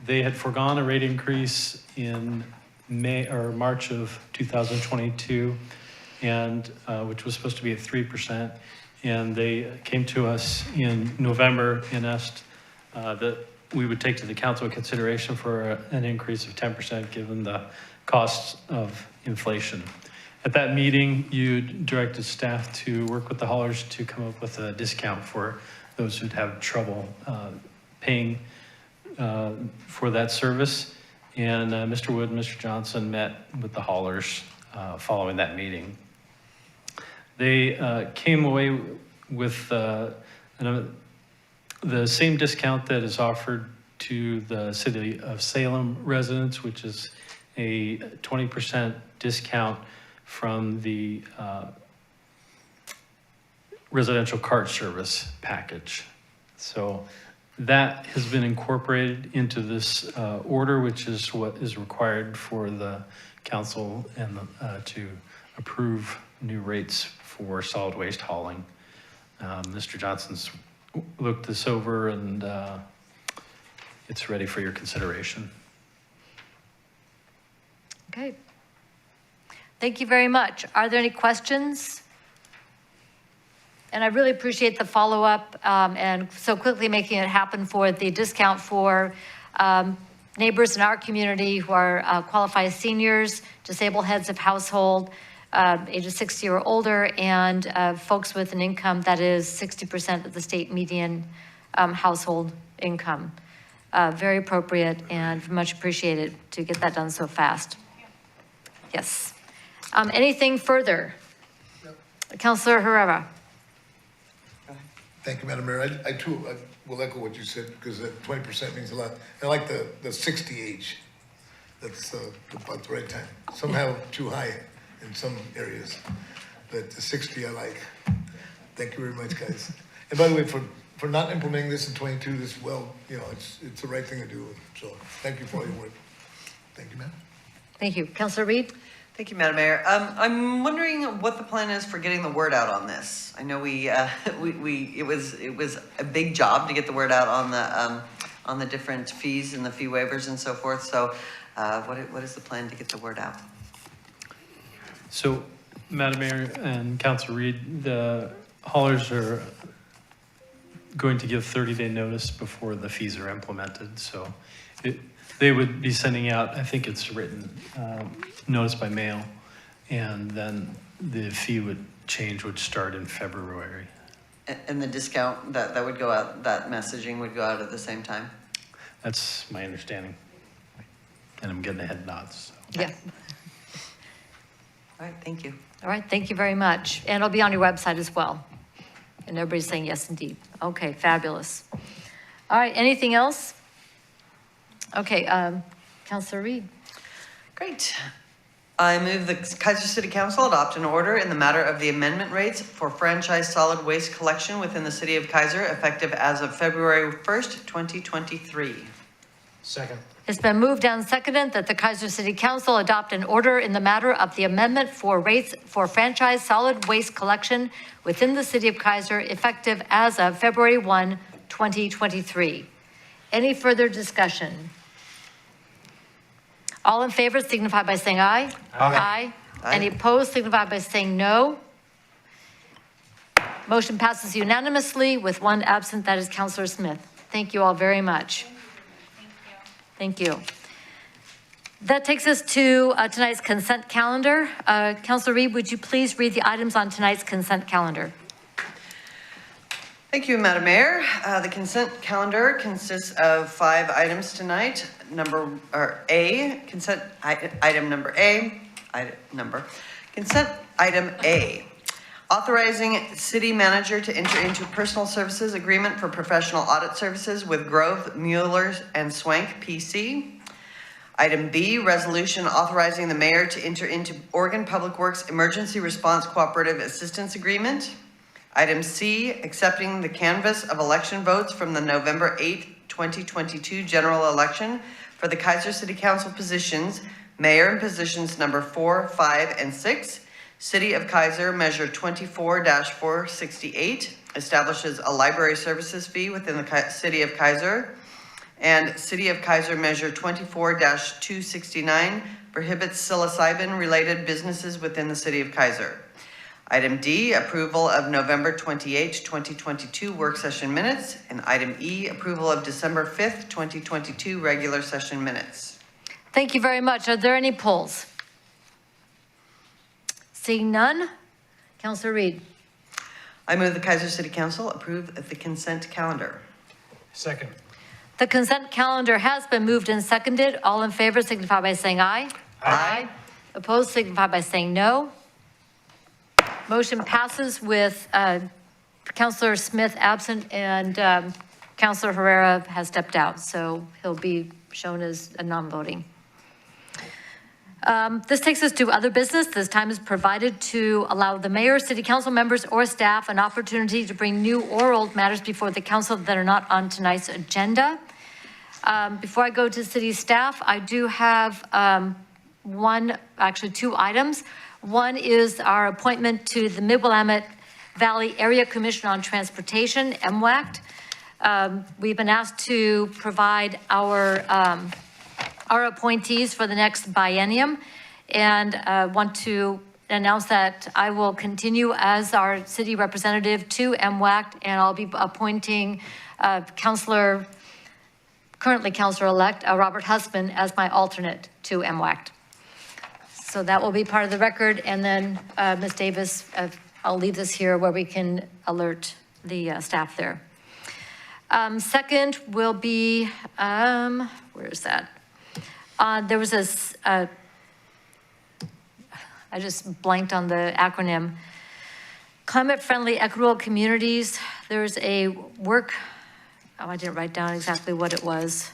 Speaker 10: They had foregone a rate increase in March of 2022, and which was supposed to be at 3%. And they came to us in November and asked that we would take to the council consideration for an increase of 10% given the costs of inflation. At that meeting, you directed staff to work with the haulers to come up with a discount for those who'd have trouble paying for that service. And Mr. Wood and Mr. Johnson met with the haulers following that meeting. They came away with the same discount that is offered to the City of Salem residents, which is a 20% discount from the residential cart service package. So that has been incorporated into this order, which is what is required for the council and to approve new rates for solid waste hauling. Mr. Johnson's looked this over and it's ready for your consideration.
Speaker 4: Okay. Thank you very much. Are there any questions? And I really appreciate the follow-up and so quickly making it happen for the discount for neighbors in our community who are qualified seniors, disabled heads of household, ages 60 or older, and folks with an income that is 60% of the state median household income. Very appropriate and much appreciated to get that done so fast. Yes. Anything further?
Speaker 7: Yep.
Speaker 4: Councilor Herrera.
Speaker 7: Thank you, Madam Mayor. I too will echo what you said, because 20% means a lot. I like the 60 age. That's about the right time. Some have too high in some areas, but the 60 I like. Thank you very much, guys. And by the way, for not implementing this in 22, this well, you know, it's the right thing to do. So thank you for all your work. Thank you, ma'am.
Speaker 4: Thank you. Councilor Reed.
Speaker 5: Thank you, Madam Mayor. I'm wondering what the plan is for getting the word out on this. I know it was a big job to get the word out on the different fees and the fee waivers and so forth. So, what is the plan to get the word out?
Speaker 10: So, Madam Mayor and Councilor Reed, the haulers are going to give 30-day notice before the fees are implemented. So they would be sending out, I think it's written, notice by mail, and then the fee would start in February.
Speaker 5: And the discount that would go out, that messaging would go out at the same time?
Speaker 10: That's my understanding. And I'm getting the head nods. So.
Speaker 4: Yeah.
Speaker 5: All right, thank you.
Speaker 4: All right, thank you very much. And it'll be on your website as well. And everybody's saying yes, indeed. Okay, fabulous. All right, anything else? Okay, Councilor Reed.
Speaker 5: Great. I move the Keizer City Council adopt an order in the matter of the amendment rates for franchise solid waste collection within the city of Keizer, effective as of February 1st, 2023.
Speaker 3: Second.
Speaker 4: It's been moved and seconded that the Keizer City Council adopt an order in the matter of the amendment for rates for franchise solid waste collection within the city of Keizer, effective as of February 1, 2023. Any further discussion? All in favor signify by saying aye. Aye. Any opposed signify by saying no. Motion passes unanimously with one absent, that is Councilor Smith. Thank you all very much. Thank you. That takes us to tonight's consent calendar. Councilor Reed, would you please read the items on tonight's consent calendar?
Speaker 5: Thank you, Madam Mayor. The consent calendar consists of 5 items tonight. Consent item A, authorizing city manager to enter into personal services agreement for professional audit services with Grove, Mueller and Swank PC. Item B, resolution authorizing the mayor to enter into Oregon Public Works Emergency Response Cooperative Assistance Agreement. Item C, accepting the canvass of election votes from the November 8, 2022 general election for the Keizer City Council positions, mayor and positions number 4, 5, and 6. City of Keizer Measure 24-468 establishes a library services fee within the City of Keizer. And City of Keizer Measure 24-269 prohibits psilocybin-related businesses within the City of Keizer. Item D, approval of November 28, 2022 work session minutes. And item E, approval of December 5th, 2022 regular session minutes.
Speaker 4: Thank you very much. Are there any polls? Seeing none, Councilor Reed.
Speaker 5: I move the Keizer City Council approve of the consent calendar.
Speaker 3: Second.
Speaker 4: The consent calendar has been moved and seconded. All in favor signify by saying aye. Aye. Opposed signify by saying no. Motion passes with Councilor Smith absent and Councilor Herrera has stepped out, so he'll be shown as a non-voting. This takes us to other business. This time is provided to allow the mayor, city council members, or staff an opportunity to bring new or old matters before the council that are not on tonight's agenda. Before I go to city staff, I do have two items. One is our appointment to the Mid-Willamette Valley Area Commission on Transportation, MWACT. We've been asked to provide our appointees for the next biennium, and want to announce that I will continue as our city representative to MWACT, and I'll be appointing currently Councilor-elect Robert Husband as my alternate to MWACT. So that will be part of the record, and then Ms. Davis, I'll leave this here where we can alert the staff there. Second will be, where is that? There was this, I just blanked on the acronym. Climate-friendly equitable communities. There's a work, I didn't write down exactly what it was.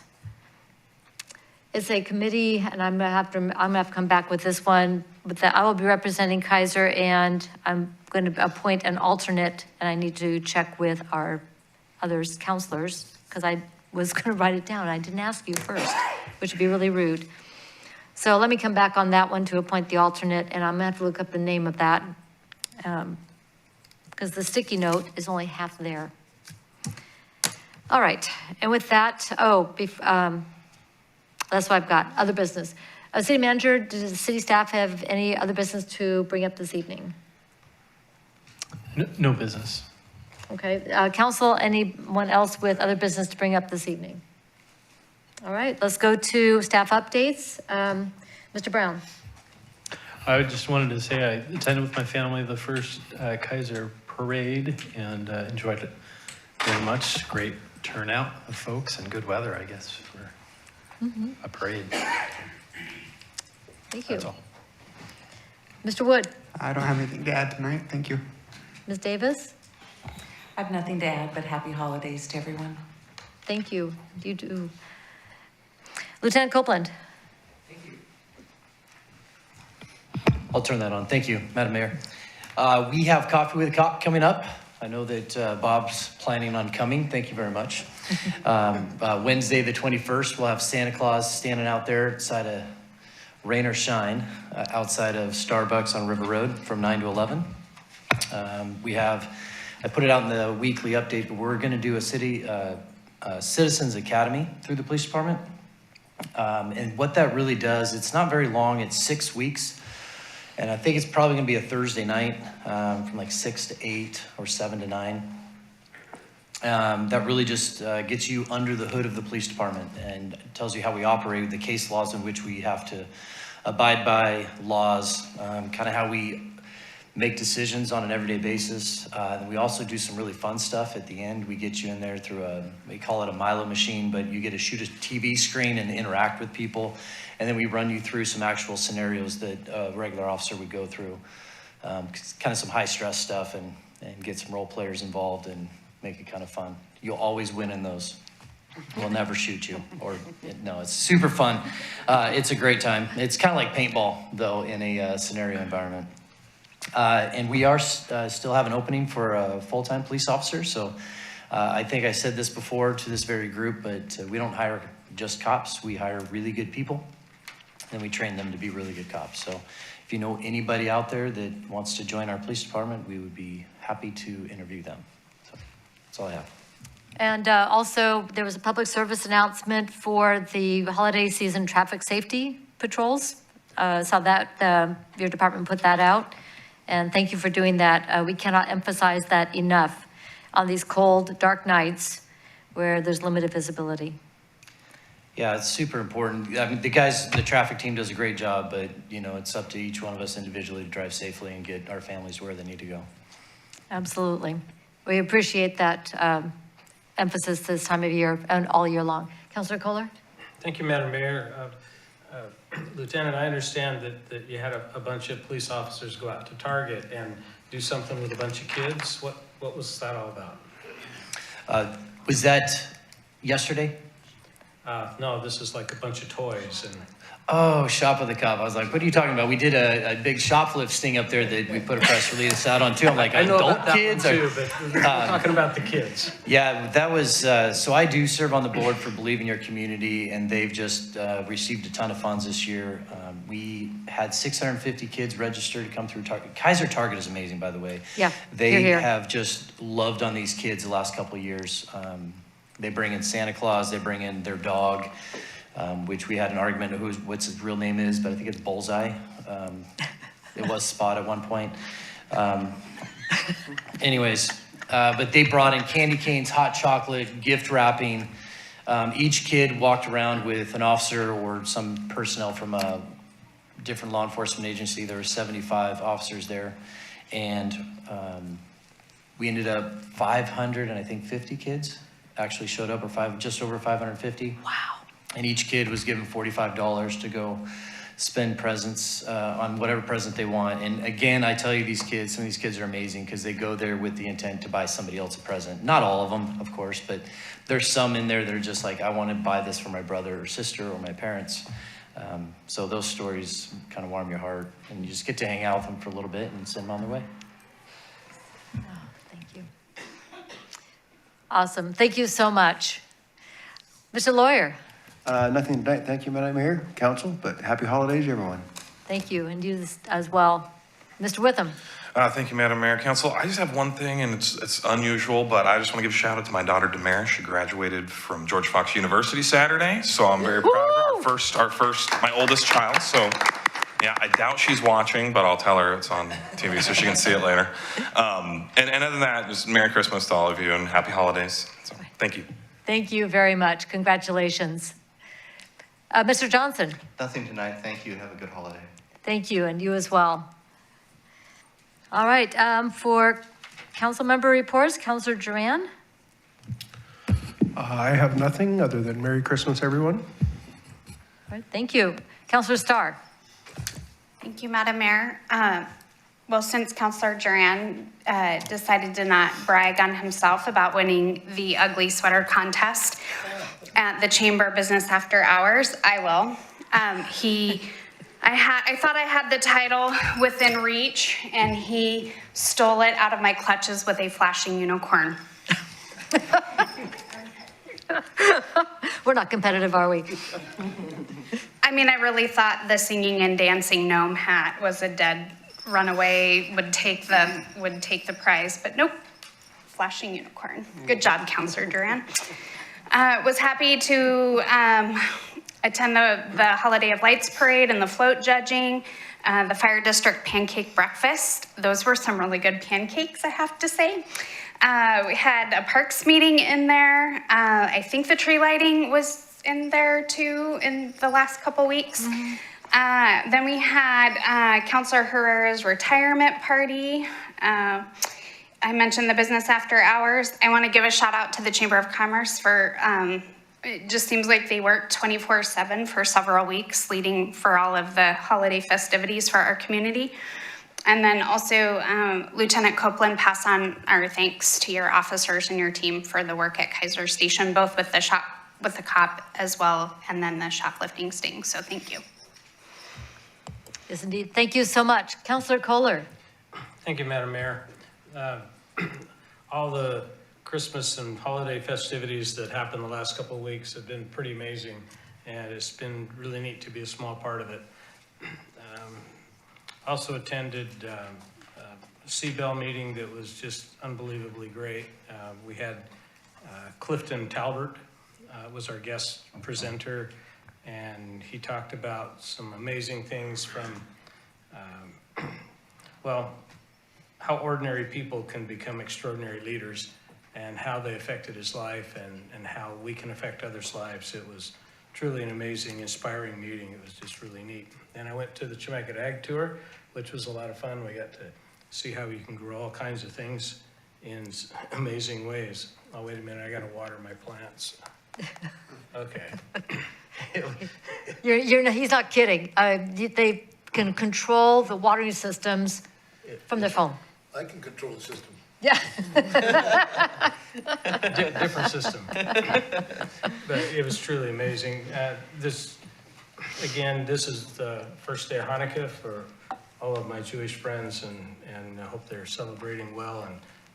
Speaker 4: It's a committee, and I'm gonna have to come back with this one, but I will be representing Keizer, and I'm going to appoint an alternate, and I need to check with our others counselors, because I was going to write it down. I didn't ask you first, which would be really rude. So let me come back on that one to appoint the alternate, and I'm gonna have to look up the name of that, because the sticky note is only half there. All right, and with that, that's what I've got, other business. City manager, does the city staff have any other business to bring up this evening?
Speaker 10: No business.
Speaker 4: Okay, council, anyone else with other business to bring up this evening? All right, let's go to staff updates. Mr. Brown.
Speaker 10: I just wanted to say I attended with my family the first Keizer parade and enjoyed it very much. Great turnout of folks and good weather, I guess, for a parade.
Speaker 4: Thank you.
Speaker 10: That's all.
Speaker 4: Mr. Wood.
Speaker 14: I don't have anything to add tonight. Thank you.
Speaker 4: Ms. Davis.
Speaker 2: I have nothing to add, but happy holidays to everyone.
Speaker 4: Thank you. You do. Lieutenant Copeland.
Speaker 15: I'll turn that on. Thank you, Madam Mayor. We have Coffee with a Cop coming up. I know that Bob's planning on coming. Thank you very much. Wednesday, the 21st, we'll have Santa Claus standing out there outside of rain or shine, outside of Starbucks on River Road from 9 to 11. I put it out in the weekly update, but we're going to do a Citizens Academy through the police department. And what that really does, it's not very long. It's 6 weeks. And I think it's probably going to be a Thursday night from like 6 to 8 or 7 to 9. That really just gets you under the hood of the police department and tells you how we operate, the case laws in which we have to abide by, laws, kind of how we make decisions on an everyday basis. And we also do some really fun stuff at the end. We get you in there through we call it a Milo machine, but you get to shoot a TV screen and interact with people. And then we run you through some actual scenarios that a regular officer would go through. Kind of some high stress stuff and get some role players involved and make it kind of fun. You'll always win in those. We'll never shoot you, no, it's super fun. It's a great time. It's kind of like paintball though in a scenario environment. And we are still have an opening for a full-time police officer. So I think I said this before to this very group, but we don't hire just cops. We hire really good people and we train them to be really good cops. So if you know anybody out there that wants to join our police department, we would be happy to interview them. So that's all I have.
Speaker 4: And also, there was a public service announcement for the holiday season traffic safety patrols. Saw that your department put that out. And thank you for doing that. We cannot emphasize that enough on these cold, dark nights where there's limited visibility.
Speaker 15: Yeah, it's super important. I mean, the traffic team does a great job, but you know, it's up to each one of us individually to drive safely and get our families where they need to go.
Speaker 4: Absolutely. We appreciate that emphasis this time of year and all year long. Councilor Kohler?
Speaker 3: Thank you, Madam Mayor. Lieutenant, I understand that you had a bunch of police officers go out to Target and do something with a bunch of kids. What was that all about?
Speaker 15: Was that yesterday?
Speaker 3: No, this is like a bunch of toys and.
Speaker 15: Oh, Shop with the Cop. I was like, what are you talking about? We did a big shoplift sting up there that we put a press release out on too. I'm like,
Speaker 3: I know
Speaker 15: adult
Speaker 3: about that
Speaker 15: kids?
Speaker 3: one too, but we're talking about the kids.
Speaker 15: Yeah, that was, so I do serve on the board for Believe in Your Community, and they've just received a ton of funds this year. We had 650 kids registered to come through Target. Keizer Target is amazing, by the way.
Speaker 4: Yeah,
Speaker 15: They have just loved on these kids the last couple of years. They bring in Santa Claus, they bring in their dog, which we had an argument of what's his real name is, but I think it's Bullseye. It was Spot at one point. Anyways, but they brought in candy canes, hot chocolate, gift wrapping. Each kid walked around with an officer or some personnel from a different law enforcement agency. There were 75 officers there. And we ended up 500 and I think 50 kids actually showed up, or just over 550.
Speaker 4: Wow.
Speaker 15: And each kid was given $45 to go spend presents on whatever present they want. And again, I tell you, some of these kids are amazing because they go there with the intent to buy somebody else a present. Not all of them, of course, but there's some in there that are just like, I want to buy this for my brother or sister or my parents. So those stories kind of warm your heart, and you just get to hang out with them for a little bit and send them on their way.
Speaker 4: Oh, thank you. Awesome. Thank you so much. Mr. Lawyer.
Speaker 9: Nothing tonight. Thank you, Madam Mayor, Council, but happy holidays, everyone.
Speaker 4: Thank you, and you as well. Mr. Witham.
Speaker 13: Thank you, Madam Mayor, Council. I just have one thing, and it's unusual, but I just want to give a shout out to my daughter, Damaris. She graduated from George Fox University Saturday, so I'm very proud of her. Our first, my oldest child, so Yeah, I doubt she's watching, but I'll tell her it's on TV so she can see it later. And other than that, just Merry Christmas to all of you and Happy Holidays. So, thank you.
Speaker 4: Thank you very much. Congratulations. Mr. Johnson,
Speaker 16: Nothing tonight. Thank you. Have a good holiday.
Speaker 4: thank you, and you as well. All right, for council member reports, Councilor Duran.
Speaker 17: I have nothing other than Merry Christmas, everyone.
Speaker 4: All right, thank you. Councilor Starr.
Speaker 18: Thank you, Madam Mayor. Well, since Councilor Duran decided to not brag on himself about winning the ugly sweater contest at the Chamber Business After Hours, I will. I thought I had the title within reach, and he stole it out of my clutches with a flashing unicorn.
Speaker 4: We're not competitive, are we?
Speaker 18: I mean, I really thought the singing and dancing gnome hat was a dead runaway, would take the prize, but nope, flashing unicorn. Good job, Councilor Duran. Was happy to attend the Holiday of Lights parade and the float judging, the Fire District pancake breakfast. Those were some really good pancakes, I have to say. We had a parks meeting in there. I think the tree lighting was in there too in the last couple weeks. Then we had Councilor Herrera's retirement party. I mentioned the Business After Hours. I want to give a shout out to the Chamber of Commerce for, it just seems like they worked 24/7 for several weeks leading for all of the holiday festivities for our community. And then also Lieutenant Copeland, pass on our thanks to your officers and your team for the work at Keizer Station, both with the cop as well, and then the shoplifting sting. So thank you.
Speaker 4: Yes, indeed. Thank you so much. Councilor Kohler.
Speaker 3: Thank you, Madam Mayor. All the Christmas and holiday festivities that happened the last couple of weeks have been pretty amazing, and it's been really neat to be a small part of it. Also attended a C-Bell meeting that was just unbelievably great. We had Clifton Talbert was our guest presenter, and he talked about some amazing things from, well, how ordinary people can become extraordinary leaders and how they affected his life and how we can affect others' lives. It was truly an amazing, inspiring meeting. It was just really neat. And I went to the Chemeketa Ag Tour, which was a lot of fun. We got to see how you can grow all kinds of things in amazing ways. Oh, wait a minute, I gotta water my plants. Okay.
Speaker 4: He's not kidding. They can control the watering systems from their phone.
Speaker 7: I can control the system.
Speaker 4: Yeah.
Speaker 3: Different system. But it was truly amazing. This is the first day of Hanukkah for all of my Jewish friends, and I hope they're celebrating well.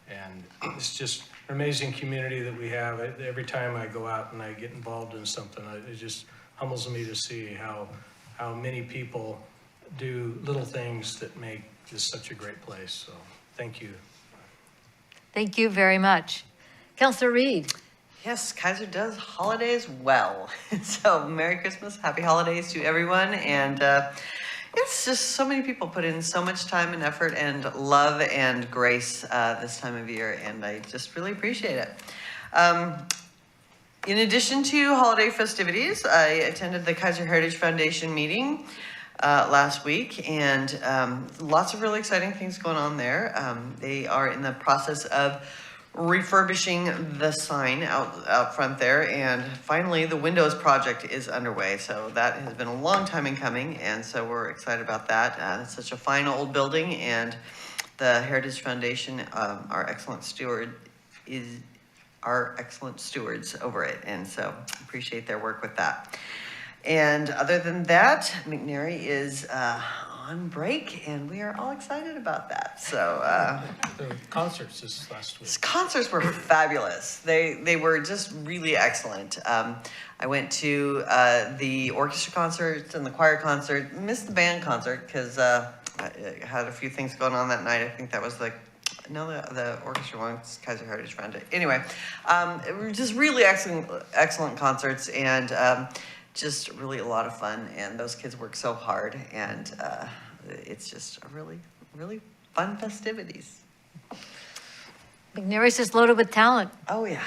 Speaker 3: And it's just an amazing community that we have. Every time I go out and I get involved in something, it just humbles me to see how many people do little things that make this such a great place. So thank you.
Speaker 4: Thank you very much. Councilor Reed.
Speaker 5: Yes, Keizer does holidays well. So Merry Christmas, Happy Holidays to everyone. And it's just so many people put in so much time and effort and love and grace this time of year, and I just really appreciate it. In addition to holiday festivities, I attended the Keizer Heritage Foundation meeting last week, and lots of really exciting things going on there. They are in the process of refurbishing the sign out front there, and finally the windows project is underway. So that has been a long time in coming, and so we're excited about that. It's such a fine old building, and the Heritage Foundation are excellent stewards over it, and so appreciate their work with that. And other than that, McNary is on break, and we are all excited about that. So
Speaker 3: the concerts this last week.
Speaker 5: Concerts were fabulous. They were just really excellent. I went to the orchestra concert and the choir concert. Missed the band concert because I had a few things going on that night. I think that was the orchestra one, Keizer Heritage Foundation. Anyway, it were just really excellent concerts, and just really a lot of fun, and those kids work so hard, and it's just a really, really fun festivities.
Speaker 4: McNary's just loaded with talent,
Speaker 5: Oh, yeah.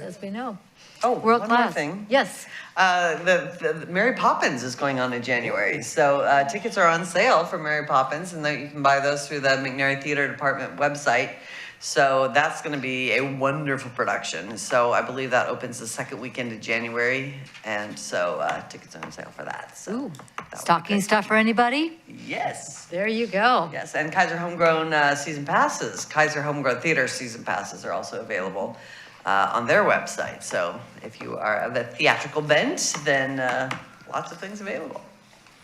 Speaker 4: as we know.
Speaker 5: Oh,
Speaker 4: World
Speaker 5: one more
Speaker 4: class.
Speaker 5: thing.
Speaker 4: Yes.
Speaker 5: The Mary Poppins is going on in January, so tickets are on sale for Mary Poppins, and you can buy those through the McNary Theater Department website. So that's going to be a wonderful production. So I believe that opens the second weekend of January, and so tickets are on sale for that. So
Speaker 4: Ooh, stocking stuff for anybody?
Speaker 5: yes,
Speaker 4: There you go.
Speaker 5: yes, and Keizer Homegrown season passes, Keizer Homegrown Theater season passes are also available on their website. So if you are of a theatrical bent, then lots of things available.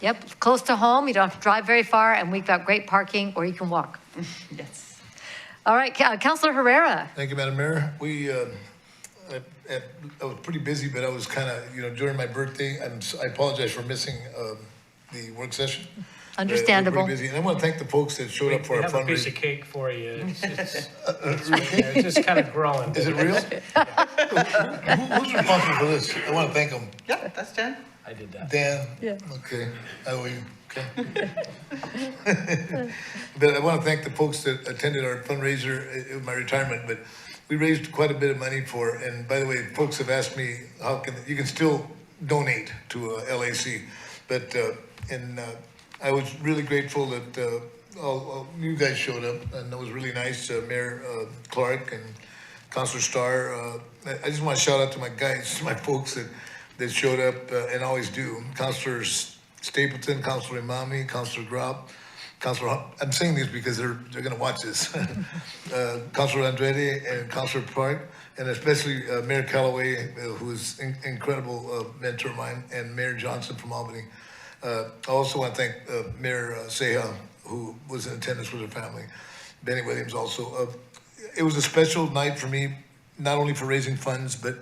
Speaker 4: Yep, close to home, you don't have to drive very far, and we've got great parking, or you can walk.
Speaker 5: Yes.
Speaker 4: All right, Councilor Herrera.
Speaker 7: Thank you, Madam Mayor. I was pretty busy, but I was kind of, during my birthday, I apologize for missing the work session.
Speaker 4: Understandable.
Speaker 7: Pretty busy. And I want to thank the folks that showed up for
Speaker 3: We
Speaker 7: our
Speaker 3: have a piece
Speaker 7: fundraiser.
Speaker 3: of cake for you. It's just kind of growing.
Speaker 7: Is it real? Who's responsible for this? I want to thank them.
Speaker 5: Yeah, that's Jen.
Speaker 3: I did that.
Speaker 7: Dan?
Speaker 4: Yeah.
Speaker 7: Okay, I owe you, okay. But I want to thank the folks that attended our fundraiser at my retirement, but we raised quite a bit of money for, and by the way, folks have asked me, you can still donate to LAC, but, I was really grateful that, all you guys showed up, and that was really nice, Mayor Clark and Councilor Starr. I just want to shout out to my guys, my folks that showed up and always do. Councilor Stapleton, Councilor Imami, Councilor Grab, Councilor, I'm saying this because they're going to watch this. Councilor Andrade and Councilor Park, and especially Mayor Callaway, who is incredible mentor of mine, and Mayor Johnson from Albany. I also want to thank Mayor Seha, who was in attendance with her family. Benny Williams also. It was a special night for me, not only for raising funds, but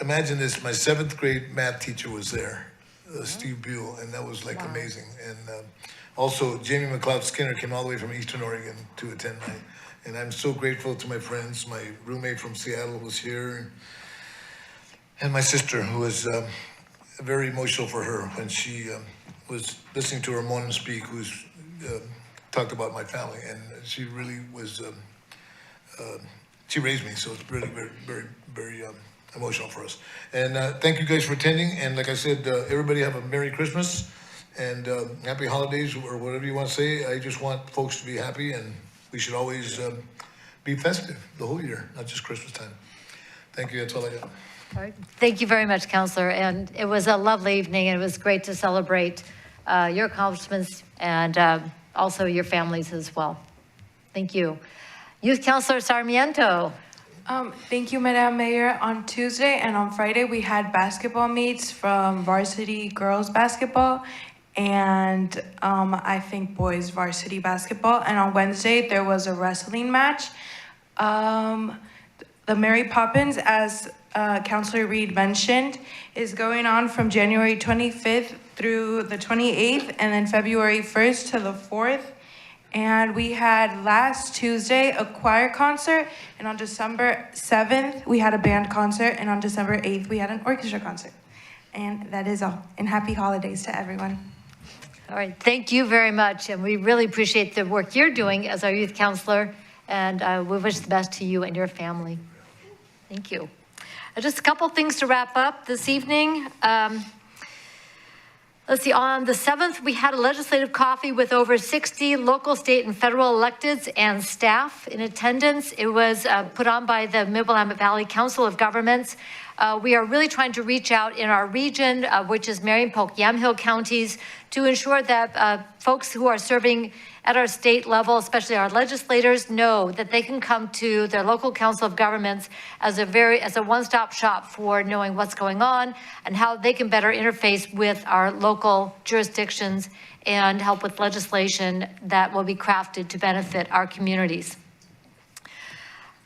Speaker 7: imagine this, my 7th grade math teacher was there, Steve Buell, and that was like amazing. And also Jamie McLeod Skinner came all the way from Eastern Oregon to attend mine. And I'm so grateful to my friends. My roommate from Seattle was here, and my sister, who was very emotional for her when she was listening to Ramon speak, who's talked about my family, and she really was, she raised me, so it's really very, very, very emotional for us. And thank you guys for attending, and like I said, everybody have a Merry Christmas and Happy Holidays, or whatever you want to say. I just want folks to be happy, and we should always be festive the whole year, not just Christmas time. Thank you, that's all I got.
Speaker 4: All right. Thank you very much, Councilor. And it was a lovely evening, and it was great to celebrate your accomplishments and also your families as well. Thank you. Youth Councilor Sarmiento.
Speaker 19: Thank you, Madam Mayor. On Tuesday and on Friday, we had basketball meets from varsity girls basketball and I think boys varsity basketball. And on Wednesday, there was a wrestling match. The Mary Poppins, as Councilor Reed mentioned, is going on from January 25th through the 28th, and then February 1st to the 4th. And we had last Tuesday a choir concert, and on December 7th, we had a band concert, and on December 8th, we had an orchestra concert. And that is all. And happy holidays to everyone.
Speaker 4: All right, thank you very much, and we really appreciate the work you're doing as our youth counselor, and we wish the best to you and your family. Thank you. Just a couple things to wrap up this evening. Let's see, on the 7th, we had a legislative coffee with over 60 local, state, and federal electeds and staff in attendance. It was put on by the Mid-Willamette Valley Council of Governments. We are really trying to reach out in our region, which is Marion, Polk, Yamhill counties, to ensure that folks who are serving at our state level, especially our legislators, know that they can come to their local council of governments as a one-stop shop for knowing what's going on and how they can better interface with our local jurisdictions and help with legislation that will be crafted to benefit our communities.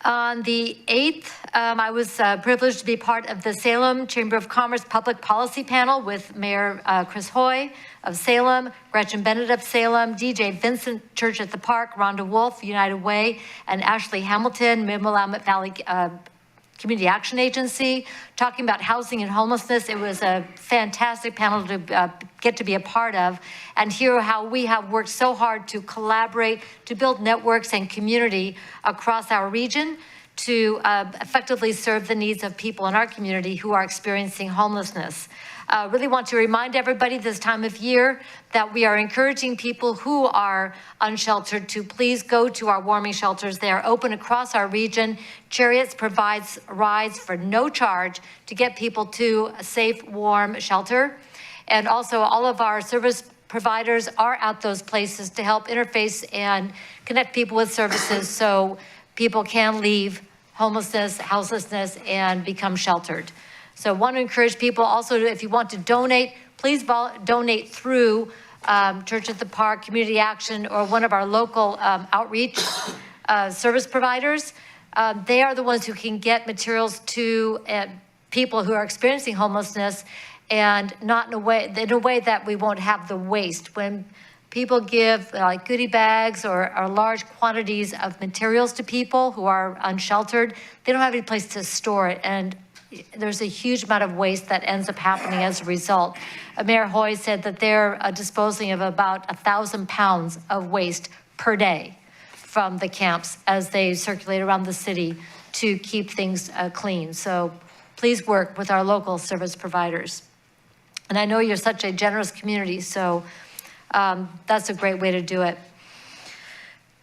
Speaker 4: On the 8th, I was privileged to be part of the Salem Chamber of Commerce Public Policy Panel with Mayor Chris Hoy of Salem, Gretchen Bennett of Salem, DJ Vincent Church at the Park, Rhonda Wolf, United Way, and Ashley Hamilton, Mid-Willamette Valley Community Action Agency, talking about housing and homelessness. It was a fantastic panel to get to be a part of and hear how we have worked so hard to collaborate, to build networks and community across our region to effectively serve the needs of people in our community who are experiencing homelessness. Really want to remind everybody this time of year that we are encouraging people who are unsheltered to please go to our warming shelters. They are open across our region. Chariots provides rides for no charge to get people to a safe, warm shelter. And also all of our service providers are at those places to help interface and connect people with services so people can leave homelessness, houselessness, and become sheltered. So I want to encourage people also, if you want to donate, please donate through Church at the Park, Community Action, or one of our local outreach service providers. They are the ones who can get materials to people who are experiencing homelessness, and not in a way that we won't have the waste. When people give like goodie bags or large quantities of materials to people who are unsheltered, they don't have any place to store it. And there's a huge amount of waste that ends up happening as a result. Mayor Hoy said that they're disposing of about 1,000 pounds of waste per day from the camps as they circulate around the city to keep things clean. So please work with our local service providers. And I know you're such a generous community, so that's a great way to do it.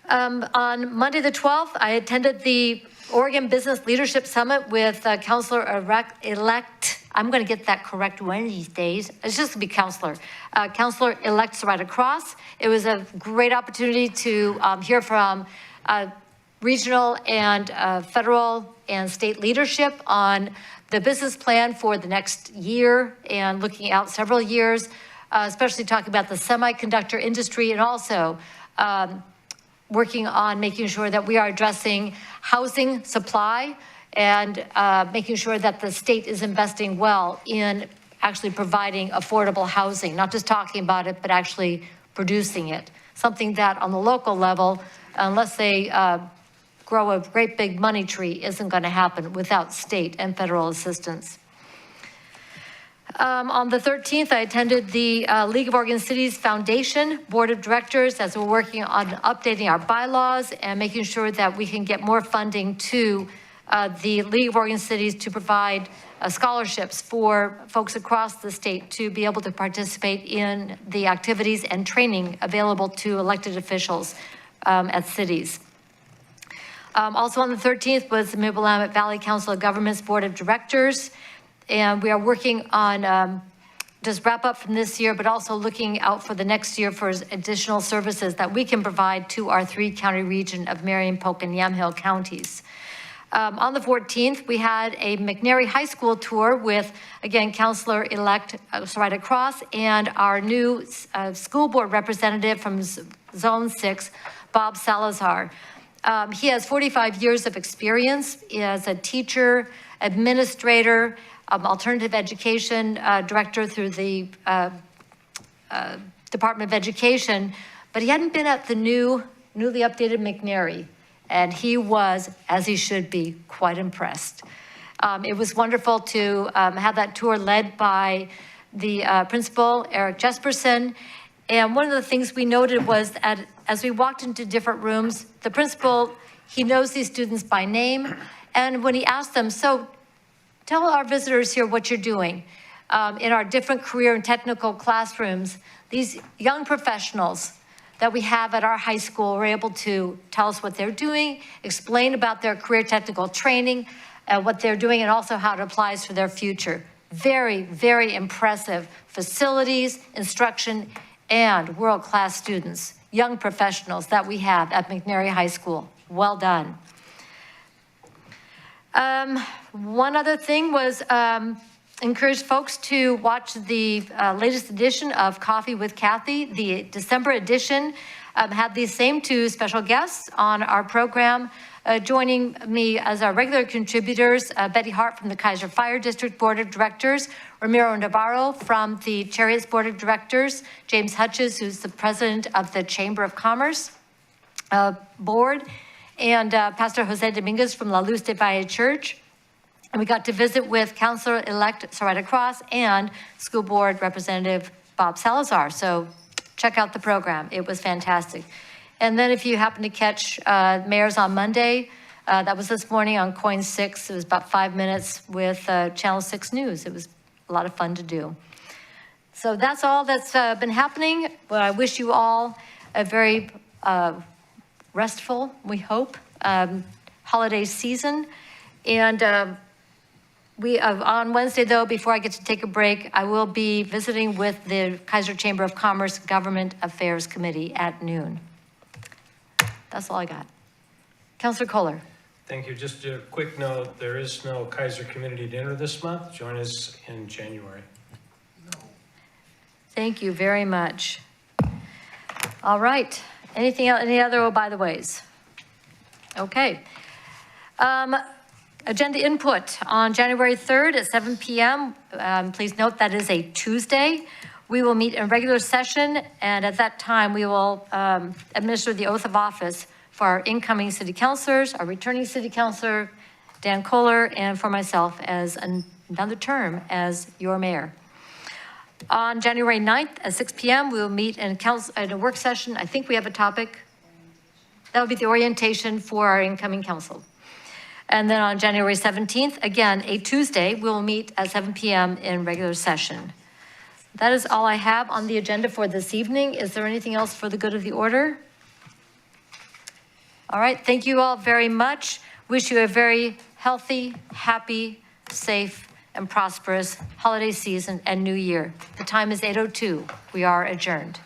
Speaker 4: On Monday the 12th, I attended the Oregon Business Leadership Summit with Councilor-elect, I'm going to get that correct one of these days. It's just to be Councilor-elect Sarita Cross. It was a great opportunity to hear from regional and federal and state leadership on the business plan for the next year and looking out several years, especially talking about the semiconductor industry and also working on making sure that we are addressing housing supply and making sure that the state is investing well in actually providing affordable housing, not just talking about it, but actually producing it. Something that on the local level, unless they grow a great big money tree, isn't going to happen without state and federal assistance. On the 13th, I attended the League of Oregon Cities Foundation Board of Directors as we're working on updating our bylaws and making sure that we can get more funding to the League of Oregon Cities to provide scholarships for folks across the state to be able to participate in the activities and training available to elected officials at cities. Also on the 13th was the Mid-Willamette Valley Council of Governments Board of Directors. And we are working on just wrap up from this year, but also looking out for the next year for additional services that we can provide to our 3-county region of Marion, Polk, and Yamhill counties. On the 14th, we had a McNary High School tour with, again, Councilor-elect Sarita Cross and our new school board representative from Zone 6, Bob Salazar. He has 45 years of experience as a teacher, administrator, alternative education director through the Department of Education, but he hadn't been at the newly updated McNary, and he was, as he should be, quite impressed. It was wonderful to have that tour led by the principal, Eric Jesperson, and one of the things we noted was that as we walked into different rooms, the principal, he knows these students by name, and when he asked them, so tell our visitors here what you're doing. In our different career and technical classrooms, these young professionals that we have at our high school were able to tell us what they're doing, explain about their career technical training, what they're doing, and also how it applies for their future. Very, very impressive facilities, instruction, and world-class students, young professionals that we have at McNary High School. Well done. One other thing was encourage folks to watch the latest edition of Coffee with Kathy. The December edition had these same 2 special guests on our program. Joining me as our regular contributors, Betty Hart from the Keizer Fire District Board of Directors, Ramiro Navarro from the Chariots Board of Directors, James Hutches, who's the president of the Chamber of Commerce Board, and Pastor Jose Dominguez from La Luz de Valle Church. And we got to visit with Councilor-elect Soraya Cross and School Board Representative Bob Salazar. So check out the program. It was fantastic. And then if you happen to catch Mayor's on Monday, that was this morning on Coin 6. It was about 5 minutes with Channel 6 News. It was a lot of fun to do. So that's all that's been happening. Well, I wish you all a very restful, we hope, holiday season. And on Wednesday, though, before I get to take a break, I will be visiting with the Keizer Chamber of Commerce Government Affairs Committee at noon. That's all I got. Councilor Kohler.
Speaker 3: Thank you. Just a quick note, there is no Keizer Community Dinner this month. Join us in January.
Speaker 4: Thank you very much. All right. Anything else, any other by the ways? Okay. Agenda input on January 3rd at 7 p.m. Please note that is a Tuesday. We will meet in regular session, and at that time, we will administer the oath of office for our incoming city councilors, our returning city councilor, Dan Kohler, and for myself as another term as your mayor. On January 9th at 6 p.m., we will meet in a work session. I think we have a topic. That will be the orientation for our incoming council. And then on January 17th, again, a Tuesday, we will meet at 7 p.m. in regular session. That is all I have on the agenda for this evening. Is there anything else for the good of the order? All right, thank you all very much. Wish you a very healthy, happy, safe, and prosperous holiday season and new year. The time is 8:02. We are adjourned.